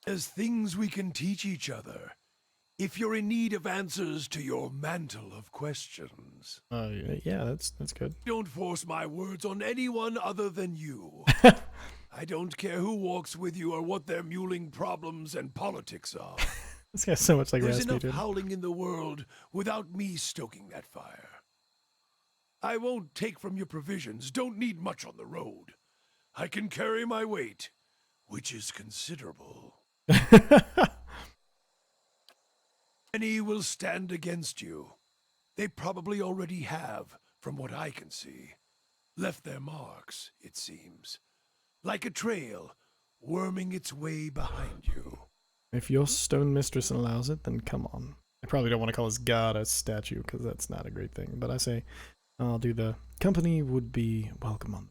There's things we can teach each other. If you're in need of answers to your mantle of questions. Yeah, that's good. Don't force my words on anyone other than you. I don't care who walks with you or what their mewling problems and politics are. This guy's so much like There's enough Rasputin. howling in the world without me stoking that fire. I won't take from your provisions, don't need much on the road. I can carry my weight, which is considerable. Many will stand against you. They probably already have, from what I can see. Left their marks, it seems. Like a trail, worming its way behind you. If your stone mistress allows it, then come on. I probably don't want to call his god a statue, because that's not a great thing. But I say, I'll do the company would be welcome on.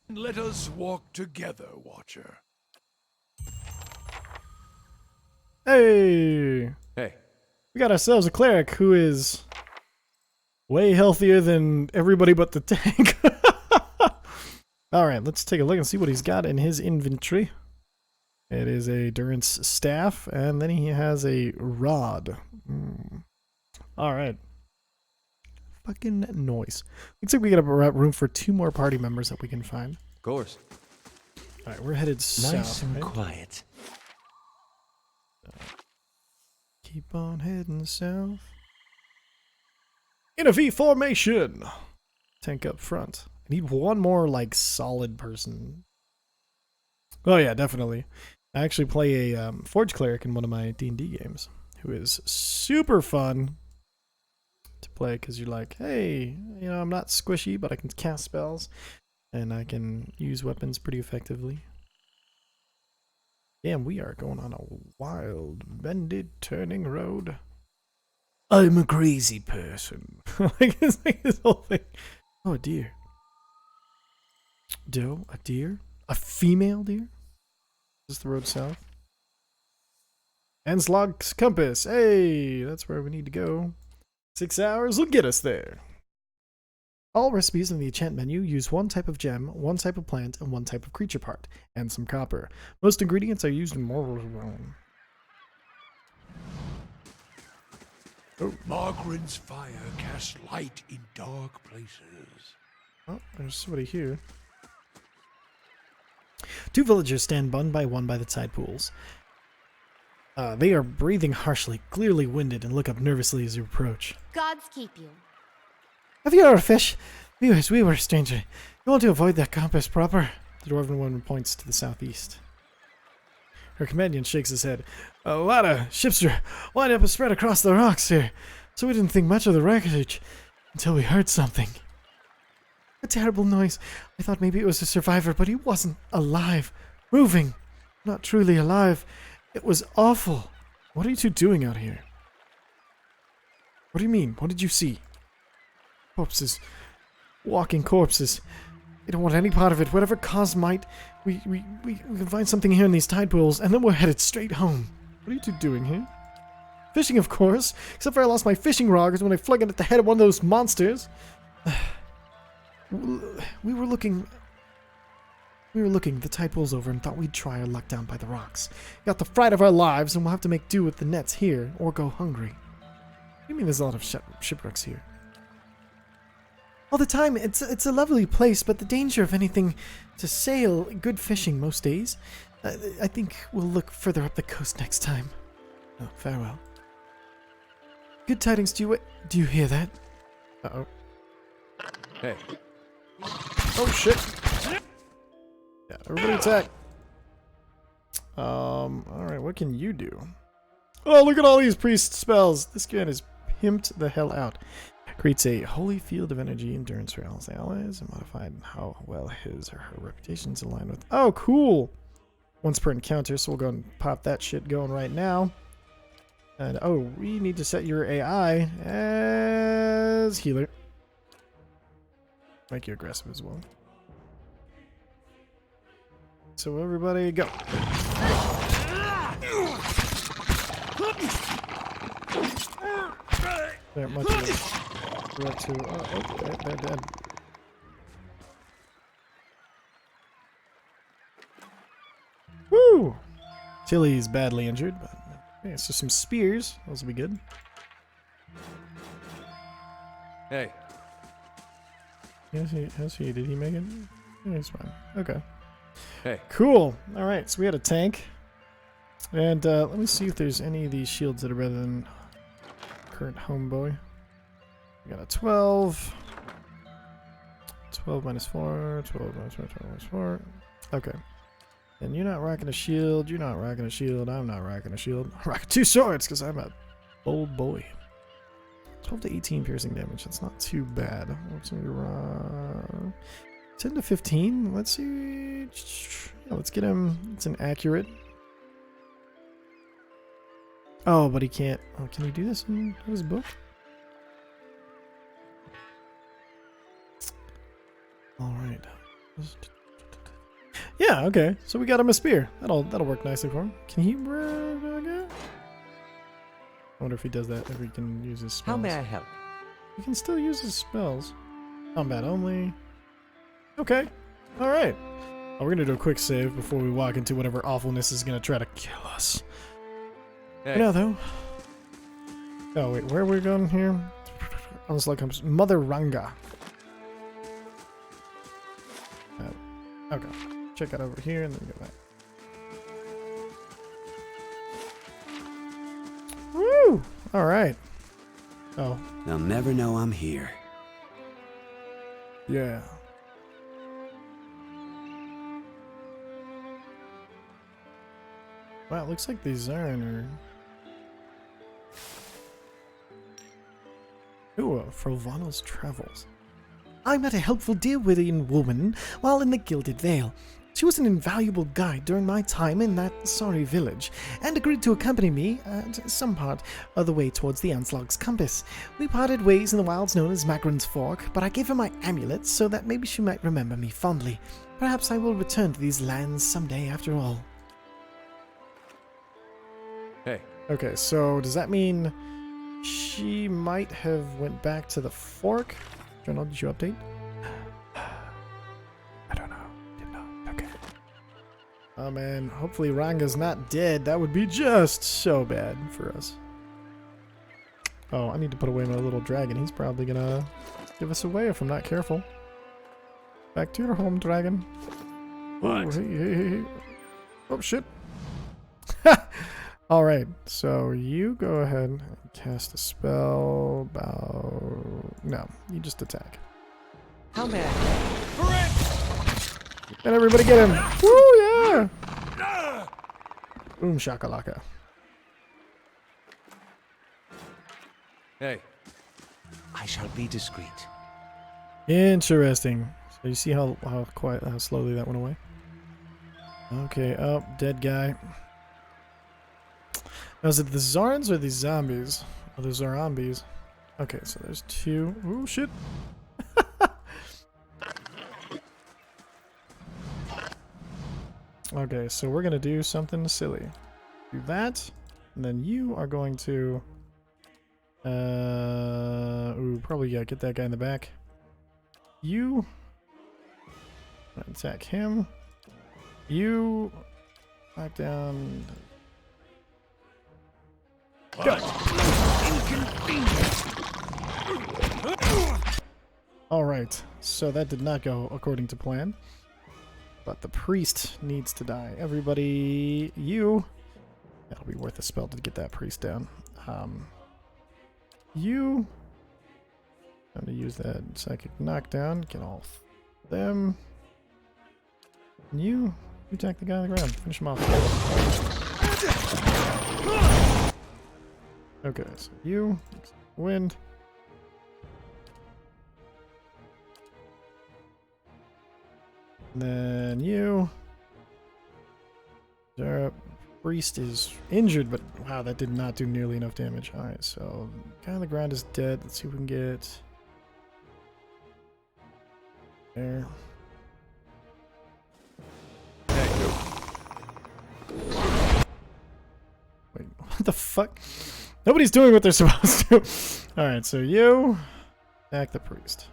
Let us walk together, Watcher. Hey! Hey, We got ourselves a cleric who is way healthier than everybody but the tank. Alright, let's take a look and see what he's got in his inventory. It is a Durance staff, and then he has a rod. Alright. Fucking noise. Looks like we got a room for 2 more party members that we can find. of course. Alright, we're headed south. Nice and right? quiet. Keep on heading south. In a V formation. Tank up front. I need one more, like, solid person. Oh yeah, definitely. I actually play a Forge Cleric in one of my D&D games, who is super fun to play, because you're like, hey, you know, I'm not squishy, but I can cast spells, and I can use weapons pretty effectively. Damn, we are going on a wild, bended, turning road. I'm a crazy person. like this whole thing. Oh, a deer. Doe? A deer? A female deer? Is this the road south? Anslog's compass. Hey, that's where we need to go. 6 hours will get us there. All recipes in the enchant menu use one type of gem, one type of plant, and one type of creature part, and some copper. Most ingredients are used in more. Margaren's fire casts light in dark places. Oh, there's somebody here. 2 villagers stand one by the tide pools. They are breathing harshly, clearly winded, and look up nervously as you approach. Gods keep you. Have you ever a fish? We were a stranger. You want to avoid that compass proper? The dwarven woman points to the southeast. Her companion shakes his head. A lot of ships are lined up and spread across the rocks here, so we didn't think much of the wreckage until we heard something. A terrible noise. I thought maybe it was a survivor, but he wasn't alive. Moving. Not truly alive. It was awful. What are you two doing out here? What do you mean? What did you see? Corpses. Walking corpses. We don't want any part of it. Whatever cause might, we can find something here in these tide pools, and then we're headed straight home. What are you two doing here? Fishing, of course. Except for I lost my fishing rod when I flung it at the head of one of those monsters. We were looking the tide pools over and thought we'd try our luck down by the rocks. Got the fright of our lives, and we'll have to make do with the nets here, or go hungry. What do you mean there's a lot of shipwrecks here? All the time. It's a lovely place, but the danger of anything to sail, good fishing most days. I think we'll look further up the coast next time. Oh, farewell. Good tidings, do you hear that? Uh-oh. Hey. Oh, shit. Yeah, everybody attack. Alright, what can you do? Oh, look at all these priest spells. This guy is pimped the hell out. Creates a holy field of energy endurance for all his allies and modified how well his or her reputation's aligned with. Oh, cool. Once per encounter, so we'll go and pop that shit going right now. And oh, we need to set your AI as healer. Make you aggressive as well. So everybody go. There, much of it. Right to, oh, they're dead. Woo! Tilly's badly injured, but okay, so some spears. Those will be good. Hey. How's he? Did he make it? Yeah, he's fine. Okay. Hey. Cool. Alright, so we had a tank. And let me see if there's any of these shields that are better than current homeboy. We got a 12. 12 minus 4. 12 minus 4. 12 minus 4. Okay. And you're not rocking a shield. You're not rocking a shield. I'm not rocking a shield. I'm rocking 2 swords because I'm a bold boy. 12 to 18 piercing damage. That's not too bad. What's your 10 to 15? Let's see. Yeah, let's get him. It's an accurate. Oh, but he can't. Oh, can he do this in his book? All right. Yeah. Okay. So we got him a spear. That'll work nicely for him. Can he? I wonder if he does that. If he can use his spells. How may I help? He can still use his spells. Combat only. Okay. All right. Oh, we're gonna do a quick save before we walk into whatever awfulness is gonna try to kill us. Hey. You know, though. Oh wait, where are we going here? Almost like Mother Ranga. Okay. Check out over here and then go back. Woo! All right. Oh. They'll never know I'm here. Yeah. Wow, it looks like the Zarn are... Ooh, Frovano's Travels. I met a helpful Deerwithian woman while in the Gilded Vale. She was an invaluable guide during my time in that sorry village, and agreed to accompany me at some part of the way towards the Anslog's compass. We parted ways in the wilds known as Magran's Fork, but I gave her my amulet so that maybe she might remember me fondly. Perhaps I will return to these lands someday after all. Hey. Okay, so does that mean she might have went back to the fork? Journal, did you update? I don't know. Didn't know. Okay. Oh man, hopefully Ranga's not dead. That would be just so bad for us. Oh, I need to put away my little dragon. He's probably gonna give us away if I'm not careful. Back to your home, dragon. What? Ooh, hey. Oh shit. Alright, so you go ahead and cast a spell about... No, you just attack. How may I help? And everybody get him! Woo, yeah! Boom shakalaka. Hey. I shall be discreet. Interesting. So you see how slowly that went away? Okay, oh, dead guy. Now, is it the Zarns or the zombies? Oh, the Zarambies. Okay, so there's 2. Ooh, shit. Okay, so we're gonna do something silly. Do that, and then you are going to... ooh, probably, yeah, get that guy in the back. You... attack him. You... back down... Alright, so that did not go according to plan. But the priest needs to die. Everybody, you... That'll be worth a spell to get that priest down. you. Time to use that psychic knockdown. Get all of them. And you attack the guy on the ground. Finish him off. Okay, so you. Wind. And then you. Zarep. Priest is injured, but wow, that did not do nearly enough damage. Alright, so guy on the ground is dead. Let's see if we can get there. Wait, what the fuck? Nobody's doing what they're supposed to. Alright, so you attack the priest.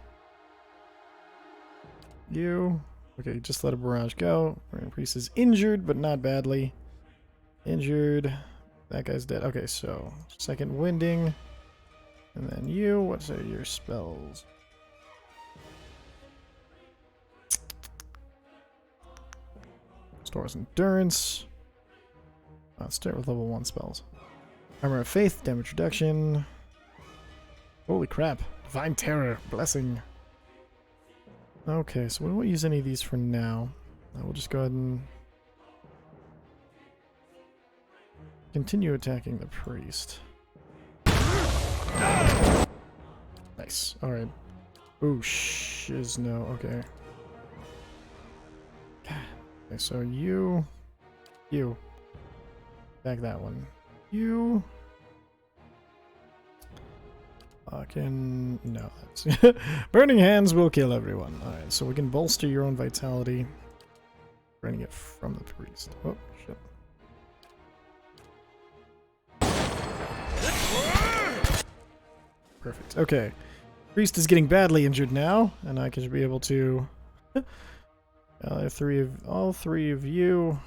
You. Okay, just let a barrage go. Priest is injured, but not badly. Injured. That guy's dead. Okay, so second winding. And then you. What are your spells? Restores endurance. Let's start with level 1 spells. Armor of Faith, damage reduction. Holy crap. Divine Terror, blessing. Okay, so we won't use any of these for now. We'll just go ahead and continue attacking the priest. Nice. Alright. Ooh, shiz no. Okay. Okay, so you. Attack that one. You. Fucking. No. That's Burning Hands will kill everyone. Alright, so we can bolster your own vitality. Running it from the priest. Oh, shit. Perfect. Okay. Priest is getting badly injured now, and I should be able to all three of you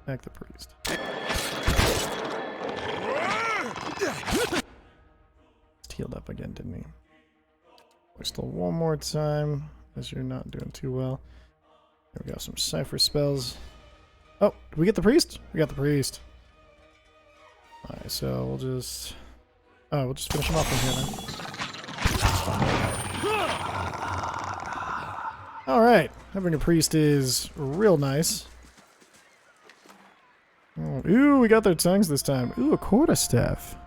attack the priest. Healed up again, didn't he? We're still one more time, as you're not doing too well. There we go, some cipher spells. Oh, did we get the priest? We got the priest. Alright, so we'll just finish him off from here then. Alright, having a priest is real nice. Oh, ooh, we got their tongues this time. Ooh, a quarterstaff.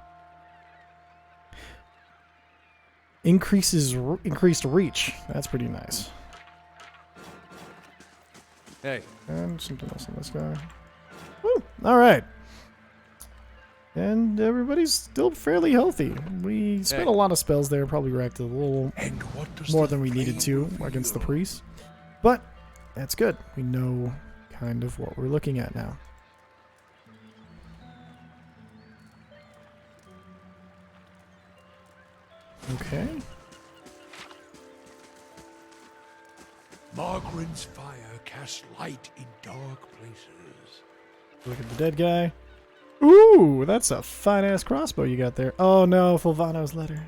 Increased reach. That's pretty nice. Hey. And something else on this guy. Woo! Alright. And everybody's still fairly healthy. We spent a lot of spells there, probably reacted a little more than we needed to against the priest. But that's good. We know kind of what we're looking at now. Okay. Margren's fire casts light in dark places. Look at the dead guy. Ooh, that's a fine-ass crossbow you got there. Oh no, Fulvano's letter.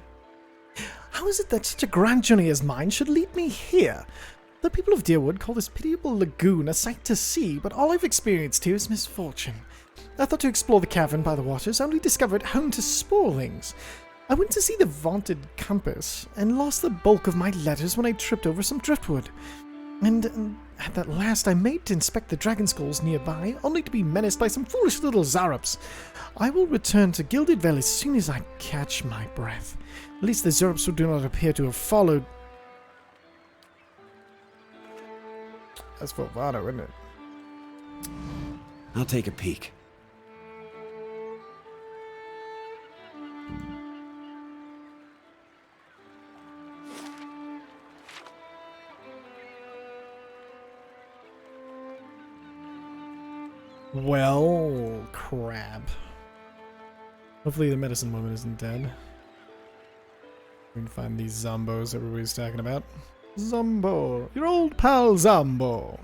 How is it that such a grand journey as mine should lead me here? The people of Deerwood call this pitiable lagoon a sight to see, but all I've experienced here is misfortune. I thought to explore the cavern by the waters, only discovered home to sporelings. I went to see the vaunted compass, and lost the bulk of my letters when I tripped over some driftwood. And at last I made to inspect the dragon skulls nearby, only to be menaced by some foolish little Zarups. I will return to Gilded Vale as soon as I catch my breath. At least the Zarups do not appear to have followed. That's Fulvano, isn't it? I'll take a peek. Well, crap. Hopefully the medicine woman isn't dead. We can find these zombos everybody's talking about. Zombo! Your old pal Zombo!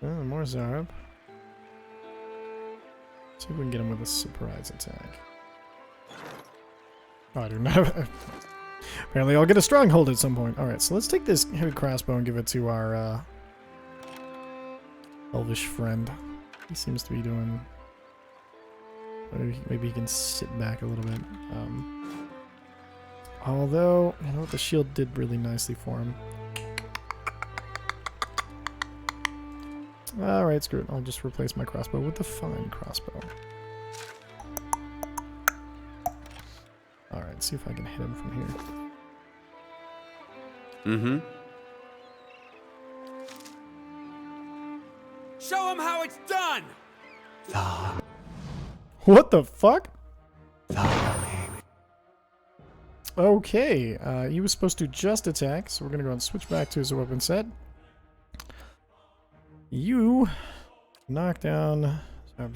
Oh, more Zarup. See if we can get him with a surprise attack. Oh, I do not have... Apparently I'll get a stronghold at some point. Alright, so let's take this heavy crossbow and give it to our, elvish friend. He seems to be doing Maybe he can sit back a little bit. Although, you know what? The shield did really nicely for him. Alright, screw it. I'll just replace my crossbow with the fine crossbow. Alright, see if I can hit him from here. Mm-hmm. Show him how it's done! What the fuck? Okay, he was supposed to just attack, so we're gonna go and switch back to his weapon set. You knock down that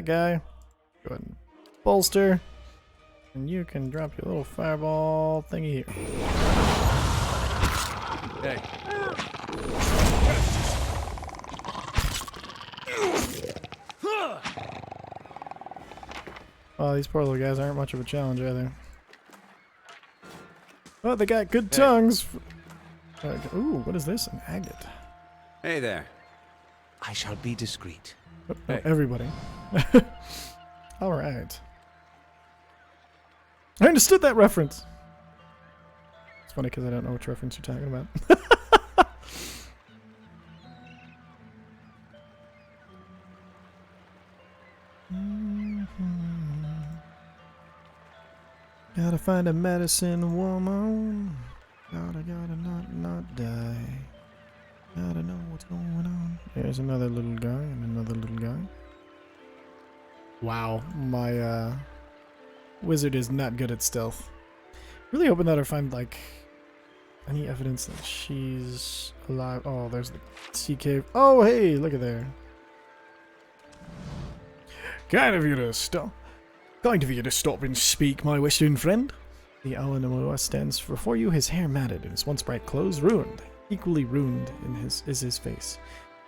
guy. Go ahead and bolster. And you can drop your little fireball thingy here. Hey. Oh, these poor little guys aren't much of a challenge either. Oh, they got good tongues. Ooh, what is this? An agate. Hey there. I shall be discreet. Oh, Hey. everybody. All right. I understood that reference. It's funny because I don't know which reference you're talking about. Gotta find a medicine woman. Gotta not die. Gotta know what's going on. There's another little guy and another little guy. Wow, my wizard is not good at stealth. Really hoping that I find like any evidence that she's alive. Oh, there's the sea cave. Oh, hey, look at there. Kind of you to stop. Kind of you to stop and speak, my western friend. The Aonamoa stands before you, his hair matted and his once bright clothes ruined. Equally ruined is his face,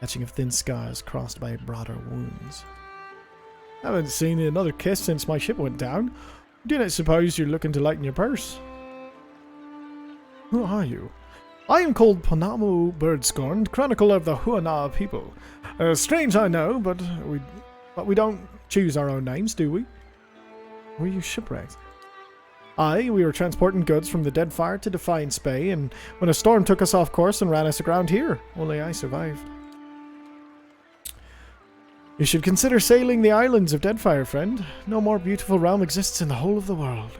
patching of thin scars crossed by broader wounds. Haven't seen another kiss since my ship went down. Didn't suppose you're looking to lighten your purse. Who are you? I am called Ponamu Birdscorn, chronicler of the Huana people. Strange, I know, but we don't choose our own names, do we? Were you shipwrecked? Aye, we were transporting goods from the Deadfire to Defiance Bay, and when a storm took us off course and ran us aground here, only I survived. You should consider sailing the islands of Deadfire, friend. No more beautiful realm exists in the whole of the world.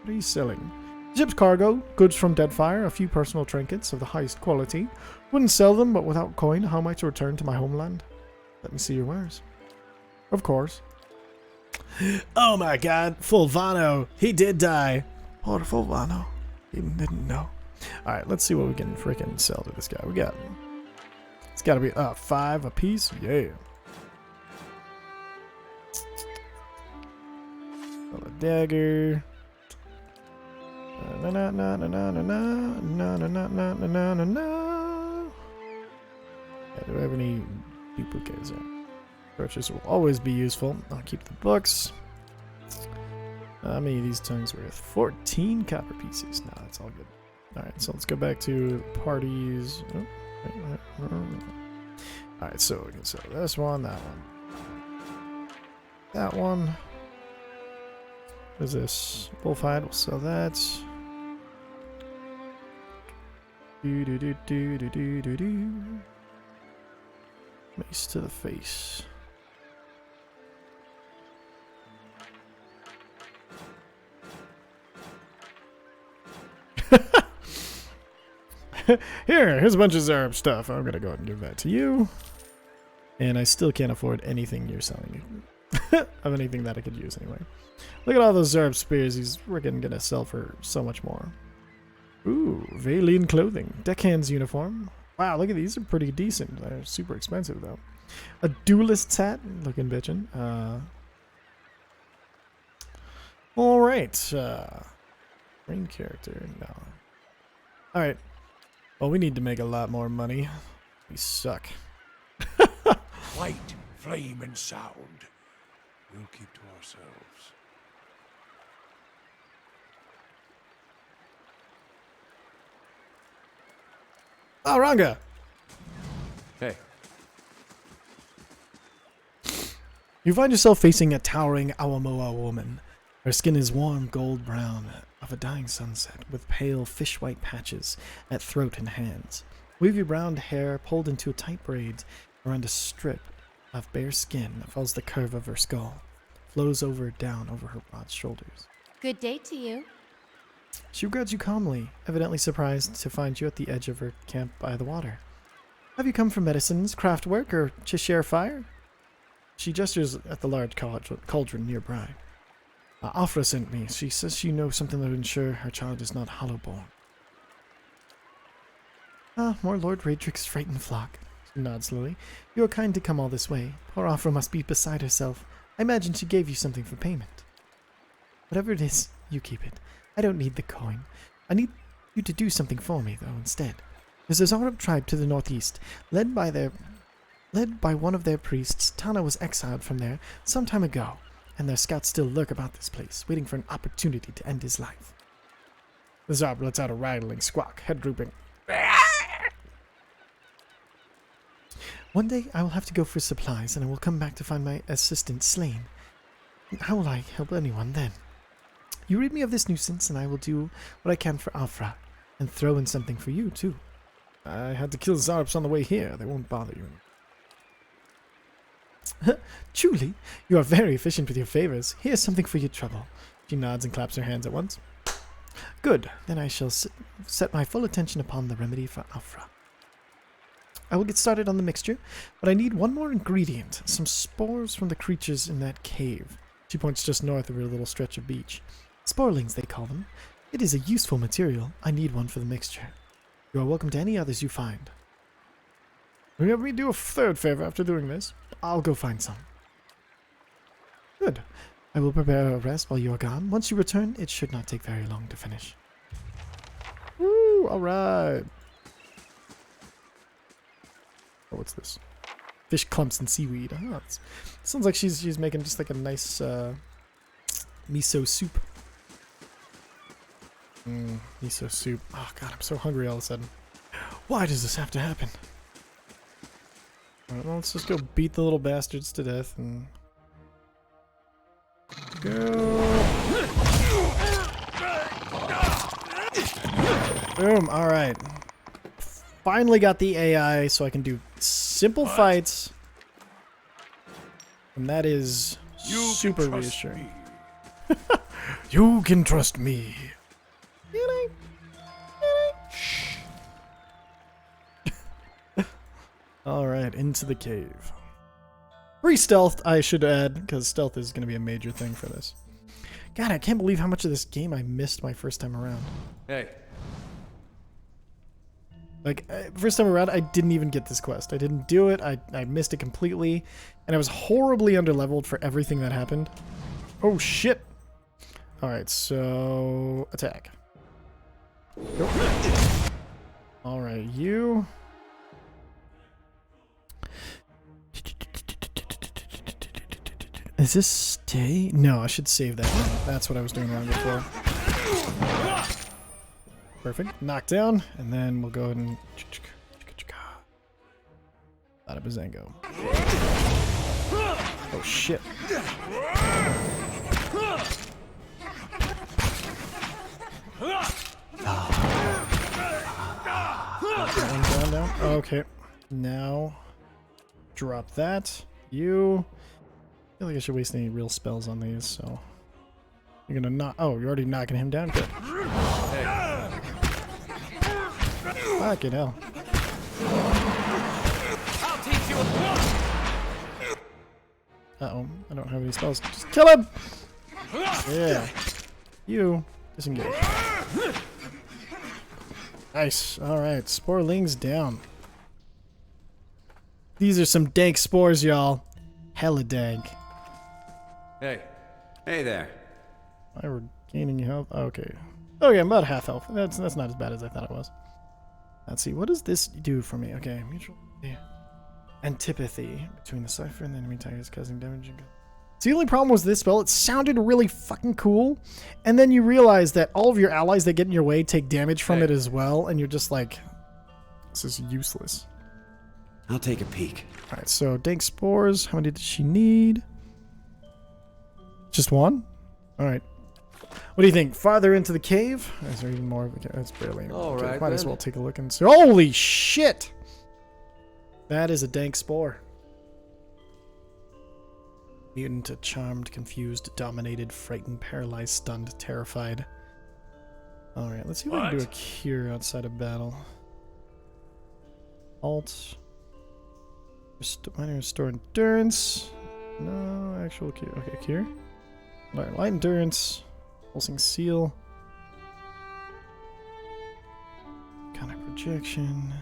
What are you selling? Ship's cargo, goods from Deadfire, a few personal trinkets of the highest quality. Wouldn't sell them, but without coin, how am I to return to my homeland? Let me see your wares. Of course. Oh my god, Fulvano. He did die. Poor Fulvano. He didn't know. Alright, let's see what we can freaking sell to this guy. We got... It's gotta be 5 a piece. Yeah. A dagger. Na na na na na na na na na na na na na. Do I have any duplicates here? Purchase will always be useful. I'll keep the books. How many of these tongues worth? 14 copper pieces. No, that's all good. Alright, so let's go back to parties. Alright, so we can sell this one, that one. That one. What is this? Bullfight, we'll sell that. Do do do do do do do do. Mace to the face. Here's a bunch of Zerb stuff. I'm gonna go ahead and give that to you. And I still can't afford anything you're selling of anything that I could use anyway. Look at all those Zerb spears. He's freaking gonna sell for so much more. Ooh, Vailian clothing. Deckhand's uniform. Wow, look at these. These are pretty decent. They're super expensive though. A duelist's hat. Looking bitchin'. Alright. Main character. No. Alright. Well, we need to make a lot more money. We suck. Light, flame, and sound. We'll keep to ourselves. Oh, Ranga! Hey. You find yourself facing a towering Awamoa woman. Her skin is warm gold brown of a dying sunset, with pale fish-white patches at throat and hands. Wavy brown hair pulled into a tight braid around a strip of bare skin that follows the curve of her skull, flows down over her broad shoulders. Good day to you. She regards you calmly, evidently surprised to find you at the edge of her camp by the water. Have you come for medicines, craft work, or to share fire? She gestures at the large cauldron nearby. Afra sent me. She says she knows something that will ensure her child is not hollowborn. More Lord Raedric's frightened flock. She nods slowly. You are kind to come all this way. Poor Afra must be beside herself. I imagine she gave you something for payment. Whatever it is, you keep it. I don't need the coin. I need you to do something for me, though, instead. There's a Zarab tribe to the northeast, led by one of their priests. Tana was exiled from there some time ago, and their scouts still lurk about this place, waiting for an opportunity to end his life. The Zarab lets out a rattling squawk, head drooping. One day I will have to go for supplies, and I will come back to find my assistant slain. How will I help anyone then? You rid me of this nuisance, and I will do what I can for Afra, and throw in something for you, too. I had to kill Zarabs on the way here. They won't bother you. Truly, you are very efficient with your favors. Here's something for your trouble. She nods and claps her hands at once. Good. Then I shall set my full attention upon the remedy for Afra. I will get started on the mixture, but I need one more ingredient. Some spores from the creatures in that cave. She points just north of her little stretch of beach. Sporelings, they call them. It is a useful material. I need one for the mixture. You are welcome to any others you find. Will you have me do a third favor after doing this? I'll go find some. Good. I will prepare a rest while you are gone. Once you return, it should not take very long to finish. Woo! Alright. Oh, what's this? Fish clumps and seaweed. Oh, sounds like she's making just like a nice miso soup. Miso soup. Oh god, I'm so hungry all of a sudden. Why does this have to happen? Alright, well, let's just go beat the little bastards to death and go. Boom. Alright. Finally got the AI so I can do simple fights. And that is super reassuring. You can trust me. Alright, into the cave. Free stealth, I should add, because stealth is going to be a major thing for this. God, I can't believe how much of this game I missed my first time around. Hey. Like, first time around, I didn't even get this quest. I didn't do it, I missed it completely, and I was horribly underleveled for everything that happened. Oh, shit! Alright, so... attack. Nope. Alright, you... Is this stay? No, I should save that one. That's what I was doing wrong before. Perfect. Knock down, and then we'll go ahead and... Bada bazango. Oh, shit. Down. Okay. Now, drop that. You... I feel like I should waste any real spells on these, so... You're gonna knock... Oh, you're already knocking him down? Good. Hey. Fucking hell. I'll teach you a... Uh-oh. I don't have any spells. Just kill him! Yeah. You. Disengage. Nice. Alright. Sporelings down. These are some dank spores, y'all. Hella dank. Hey. Hey there. I were gaining health. Okay. Okay, I'm about half health. That's not as bad as I thought it was. Let's see. What does this do for me? Okay, mutual antipathy between the cipher and the enemy target is causing damage. So the only problem was this spell. It sounded really fucking cool, and then you realize that all of your allies that get in your way take damage from it as well, and you're just like, this is useless. I'll take a peek. All right. So dank spores. How many did she need? Just one? Alright. What do you think? Farther into the cave? Is there even more of a cave? That's barely into All the cave. right, Might as then. well take a look and see. Holy shit! That is a dank spore. Mutant to charmed, confused, dominated, frightened, paralyzed, stunned, terrified. Alright, let's see if we can do a What? cure outside of battle. Alt. Minor restore endurance. No, actual cure. Okay, cure. Alright, light endurance. Pulsing seal. Counter projection.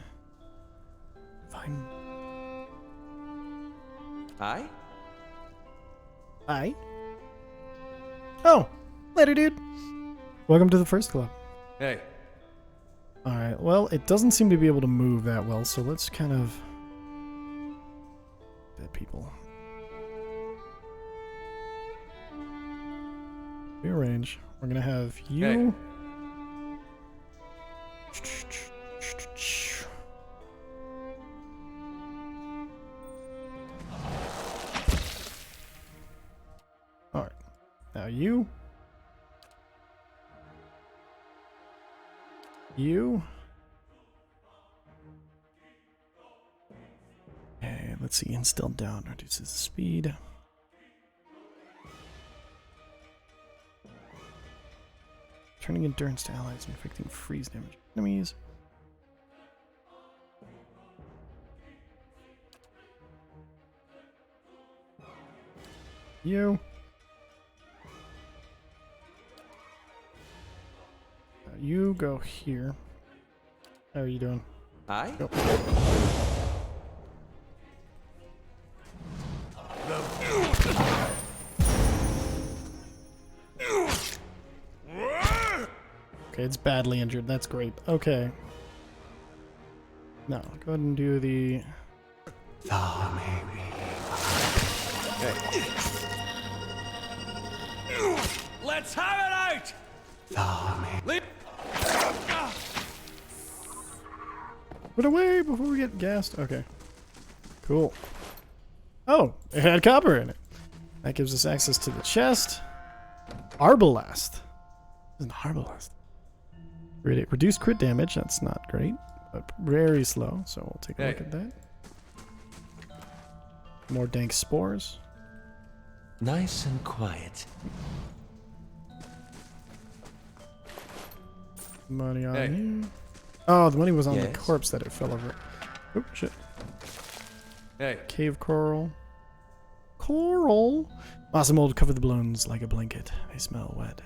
Fine. Aye? Aye. Oh, later, dude. Welcome to the first club. Hey. Alright, well, it doesn't seem to be able to move that well, so let's kind of... Dead people. Rearrange. We're gonna have you... Alright. Now you... You... Okay, let's see. Instill down reduces the speed. Turning endurance to allies, inflicting freeze damage enemies. You. You go here. How are you doing? Aye? Go. Okay, it's badly injured. That's great. Okay. Now, go ahead and do the... Let's have it out! Leave. Put away before we get gassed. Okay. Cool. Oh, it had copper in it. That gives us access to the chest. Arbalest. Isn't Arbalest? Reduced crit damage. That's not great, but very slow. So we'll take a look Hey. at that. More dank spores. Nice and quiet. Money on Hey. you. Oh, the money was on the Yes? corpse that it fell over. Oh, shit. Hey. Cave coral. Coral. Awesome mold cover the balloons like a blanket. They smell wet.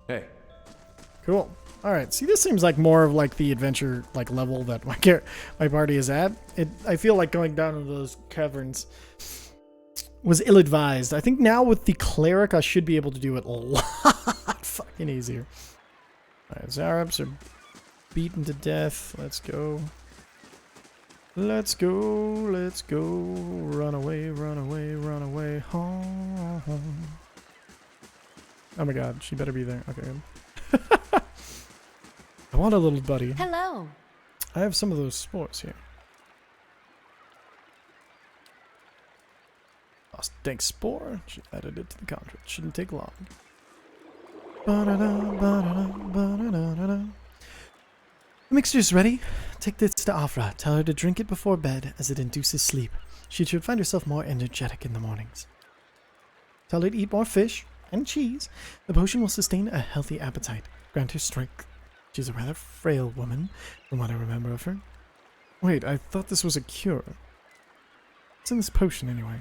Hey. Cool. All right. See, this seems like more of like the adventure like level that my party is at. I feel like going down into those caverns was ill-advised. I think now with the cleric, I should be able to do it a lot fucking easier. All right, Zarabs are beaten to death. Let's go. Let's go. Let's go. Run away. Run away. Run away. Home. Oh my God, she better be there. Okay. Good. I want a little buddy. Hello. I have some of those spores here. Lost dank spore. She added it to the contract. Shouldn't take long. Ba-da-da, ba-da-da, ba-da-da-da-da. The mixture's ready. Take this to Afra. Tell her to drink it before bed as it induces sleep. She should find herself more energetic in the mornings. Tell her to eat more fish and cheese. The potion will sustain a healthy appetite. Grant her strength. She's a rather frail woman, from what I remember of her. Wait, I thought this was a cure. What's in this potion, anyway?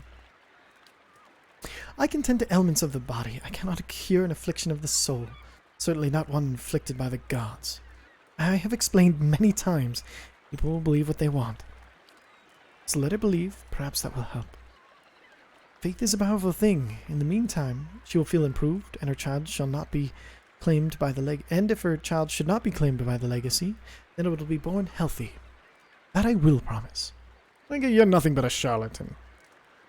I can tend to ailments of the body. I cannot cure an affliction of the soul. Certainly not one inflicted by the gods. I have explained many times. People will believe what they want. So let her believe. Perhaps that will help. Faith is a powerful thing. In the meantime, she will feel improved, and her child shall not be claimed by the and if her child should not be claimed by the legacy, then it will be born healthy. That I will promise. I think you're nothing but a charlatan.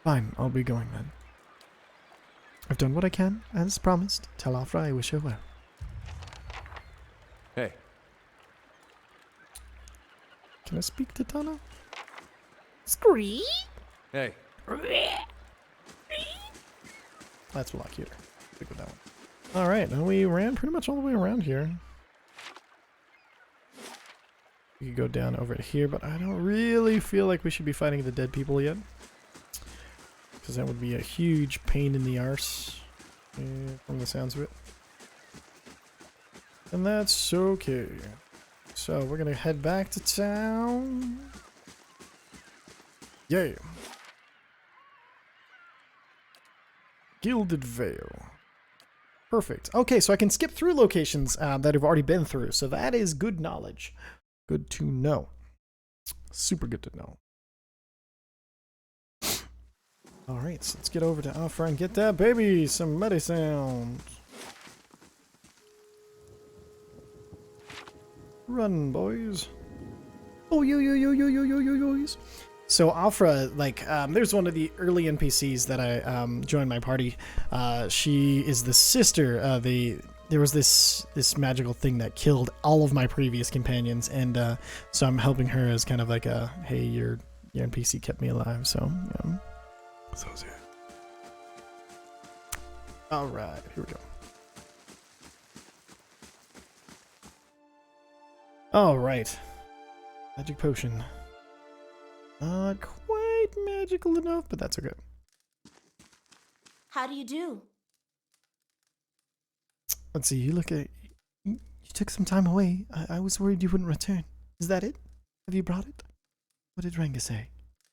Fine, I'll be going then. I've done what I can, as promised. Tell Afra I wish her well. Hey. Can I speak to Tana? Scream. Hey. That's a lot cuter. Stick with that one. Alright, and we ran pretty much all the way around here. We could go down over to here, but I don't really feel like we should be fighting the dead people yet. Because that would be a huge pain in the arse. From the sounds of it. And that's okay. So we're gonna head back to town. Yay. Gilded Vale. Perfect. Okay, so I can skip through locations that I've already been through. So that is good knowledge. Good to know. Super good to know. Alright, so let's get over to Afra and get that baby some medicine. Run, boys. Oh, yo. So Afra, like, there's one of the early NPCs that I joined my party. She is the sister. There was this magical thing that killed all of my previous companions, and so I'm helping her as kind of like a, hey, your NPC kept me alive, so yeah. So yeah. All right, here we go. All right, magic potion. Not quite magical enough, but that's okay. How do you do? Let's see, you took some time away. I was worried you wouldn't return. Is that it? Have you brought it? What did Ranga say?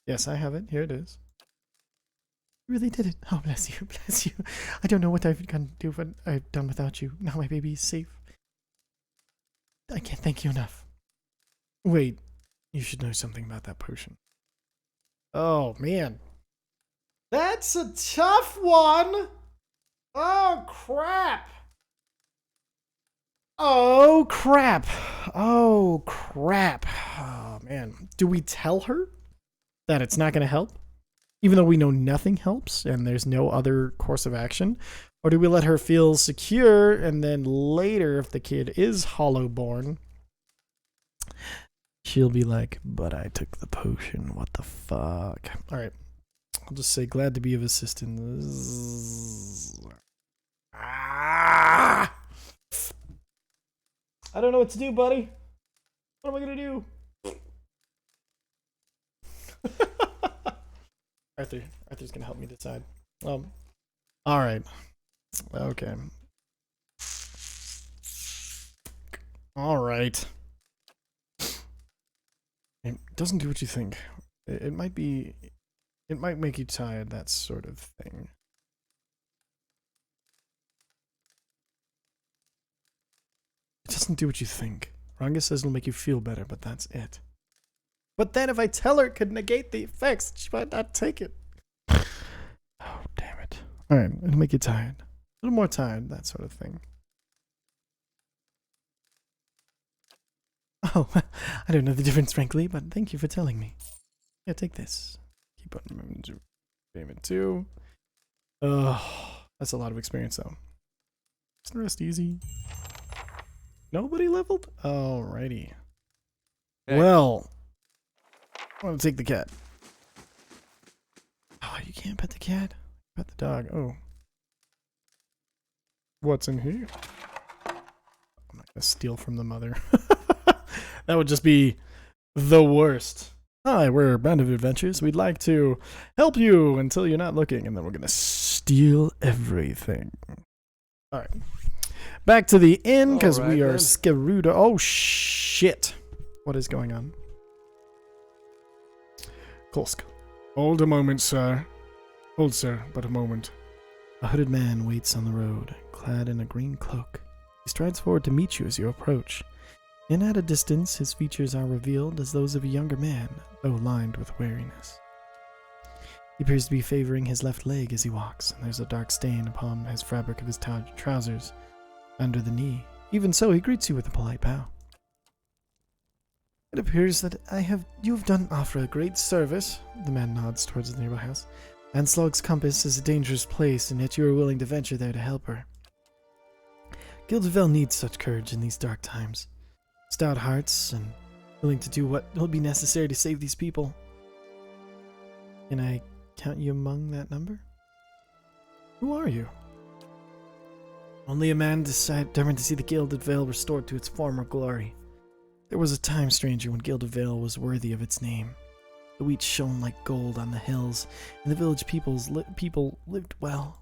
Yes, I have it. Here it is. You really did it. Oh, bless you, bless you. I don't know what I've done without you. Now my baby is safe. I can't thank you enough. Wait, you should know something about that potion. Oh, man. That's a tough one! Oh, crap! Oh, crap. Oh, crap. Oh, man. Do we tell her that it's not going to help? Even though we know nothing helps and there's no other course of action? Or do we let her feel secure and then later, if the kid is Hollowborn, she'll be like, but I took the potion. What the fuck? Alright. I'll just say glad to be of assistance. Ah! I don't know what to do, buddy. What am I gonna do? Arthur's gonna help me decide. Alright. Okay. Alright. It doesn't do what you think. It might make you tired, that sort of thing. It doesn't do what you think. Ranga says it'll make you feel better, but that's it. But then if I tell her it could negate the effects, she might not take it. Oh, damn it. Alright, it'll make you tired. A little more tired, that sort of thing. Oh, I don't know the difference, frankly, but thank you for telling me. Yeah, take this. Keep on payment 2. Oh, that's a lot of experience, though. Is the rest easy? Nobody leveled? Alrighty. Hey. Well, I want to take the cat. Oh, you can't pet the cat? Pet the dog. Oh. What's in here? I'm not going to steal from the mother. That would just be the worst. Hi, we're Band of Adventures. We'd like to help you until you're not looking, and then we're going to steal everything. Alright. Back to the inn, because we are Skaruda. Oh, shit. What is going on? Kolsk. Hold a moment, sir. Hold, sir, but a moment. A hooded man waits on the road, clad in a green cloak. He strides forward to meet you as you approach. And at a distance, his features are revealed as those of a younger man, though lined with weariness. He appears to be favoring his left leg as he walks, and there's a dark stain upon his fabric of his trousers under the knee. Even so, he greets you with a polite bow. It appears that you have done Afra a great service. The man nods towards the nearby house. Anslog's compass is a dangerous place, and yet you are willing to venture there to help her. Gilded Vale needs such courage in these dark times. Stout hearts, and willing to do what will be necessary to save these people. Can I count you among that number? Who are you? Only a man determined to see the Gilded Vale restored to its former glory. There was a time, stranger, when Gilded Vale was worthy of its name. The wheat shone like gold on the hills, and the village people lived well.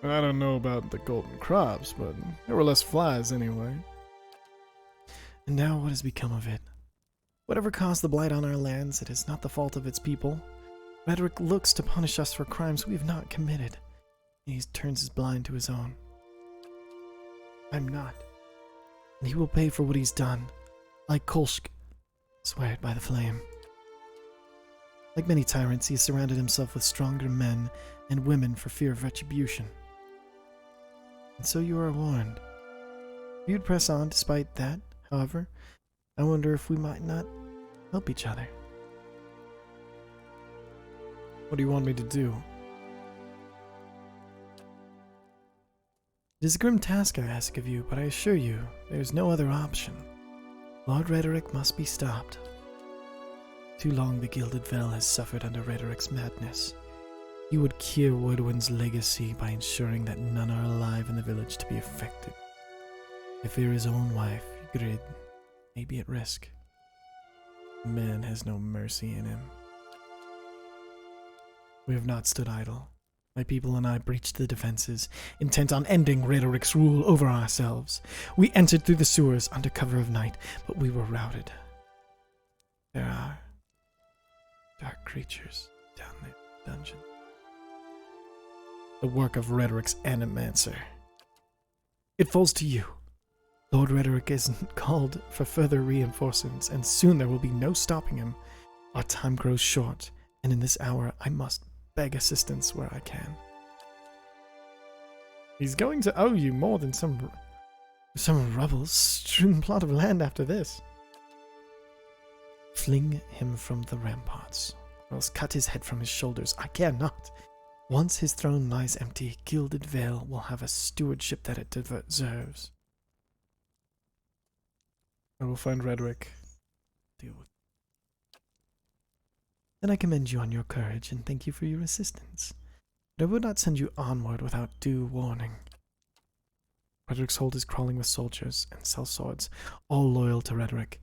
I don't know about the golden crops, but there were less flies anyway. And now what has become of it? Whatever caused the blight on our lands, it is not the fault of its people. Rhetoric looks to punish us for crimes we have not committed. He turns his blind to his own. I'm not. And he will pay for what he's done. Like Kolsk, swear it by the flame. Like many tyrants, he has surrounded himself with stronger men and women for fear of retribution. And so you are warned. If you'd press on despite that, however, I wonder if we might not help each other. What do you want me to do? It is a grim task I ask of you, but I assure you, there is no other option. Lord Rhetoric must be stopped. Too long the Gilded Vale has suffered under Rhetoric's madness. He would cure Woodwin's legacy by ensuring that none are alive in the village to be affected. I fear his own wife, Grid, may be at risk. Man has no mercy in him. We have not stood idle. My people and I breached the defenses, intent on ending Rhetoric's rule over ourselves. We entered through the sewers under cover of night, but we were routed. There are dark creatures down there in the dungeon. The work of Rhetoric's Animancer. It falls to you. Lord Rhetoric isn't called for further reinforcements, and soon there will be no stopping him. Our time grows short, and in this hour I must beg assistance where I can. He's going to owe you more than some rubble-strewn plot of land after this. Fling him from the ramparts, or else cut his head from his shoulders. I cannot. Once his throne lies empty, Gilded Vale will have a stewardship that it deserves. I will find Rhetoric. Deal with it. Then I commend you on your courage and thank you for your assistance. But I would not send you onward without due warning. Rhetoric's hold is crawling with soldiers and sellswords, all loyal to Rhetoric.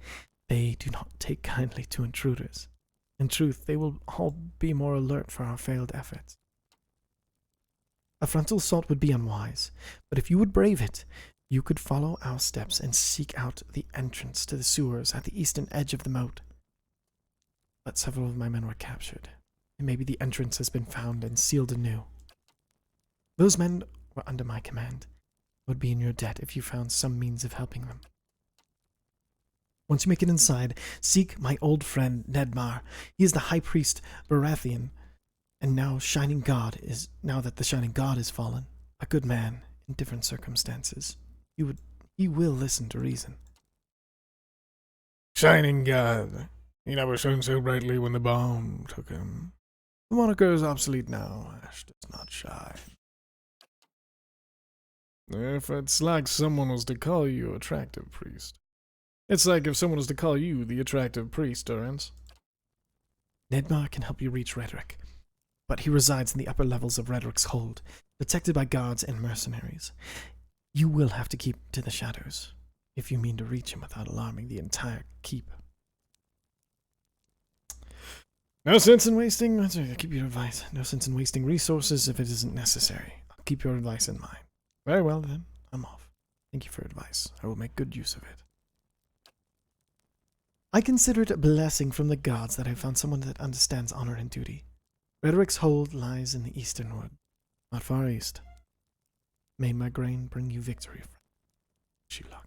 They do not take kindly to intruders. In truth, they will all be more alert for our failed efforts. A frontal assault would be unwise, but if you would brave it, you could follow our steps and seek out the entrance to the sewers at the eastern edge of the moat. But several of my men were captured, and maybe the entrance has been found and sealed anew. Those men were under my command. I would be in your debt if you found some means of helping them. Once you make it inside, seek my old friend Nedmar. He is the high priest Baratheon, and now that the Shining God is fallen, a good man in different circumstances. He will listen to reason. Shining God. He never shone so brightly when the bomb took him. The moniker is obsolete now. Ash does not shine. If it's like someone was to call you attractive priest. It's like if someone was to call you the attractive priest, Durrance. Nedmar can help you reach Rhetoric, but he resides in the upper levels of Rhetoric's hold, protected by guards and mercenaries. You will have to keep to the shadows, if you mean to reach him without alarming the entire keep. No sense in wasting... I'll keep your advice. No sense in wasting resources if it isn't necessary. I'll keep your advice in mind. Very well, then. I'm off. Thank you for advice. I will make good use of it. I consider it a blessing from the gods that I found someone that understands honor and duty. Rhetoric's hold lies in the eastern wood, not far east. May my grain bring you victory, friend. Shelock.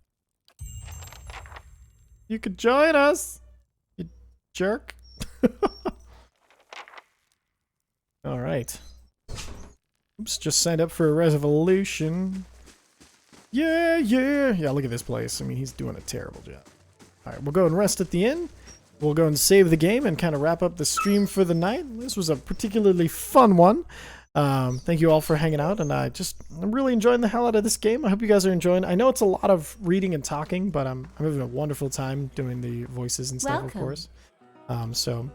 You could join us, you jerk. All right. Oops, just signed up for a revolution. Yeah. Look at this place. I mean, he's doing a terrible job. All right, we'll go and rest at the inn. We'll go and save the game and kind of wrap up the stream for the night. This was a particularly fun one. Thank you all for hanging out, and I'm really enjoying the hell out of this game. I hope you guys are enjoying. I know it's a lot of reading and talking, but I'm having a wonderful time doing the voices and stuff, of course. So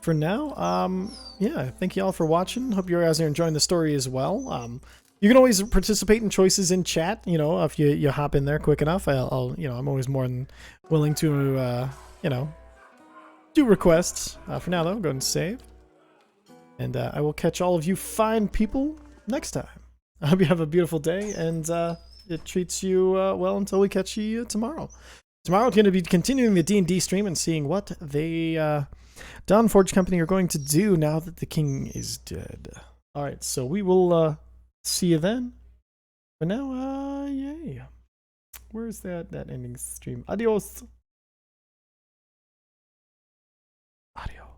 for now, yeah, thank you all for watching. Hope you guys are enjoying the story as well. You can always participate in choices in chat, you know, if you hop in there quick enough. I'll you know, I'm always more than willing to, you know, do requests. For now, though, go ahead and save. And I will catch all of you fine people next time. I hope you have a beautiful day, and it treats you well until we catch you tomorrow. Tomorrow, we're going to be continuing the D&D stream and seeing what they, Dawnforge Company, are going to do now that the king is dead. All right, so we will see you then. For now, yay. Where's that ending stream? Adios. Adios.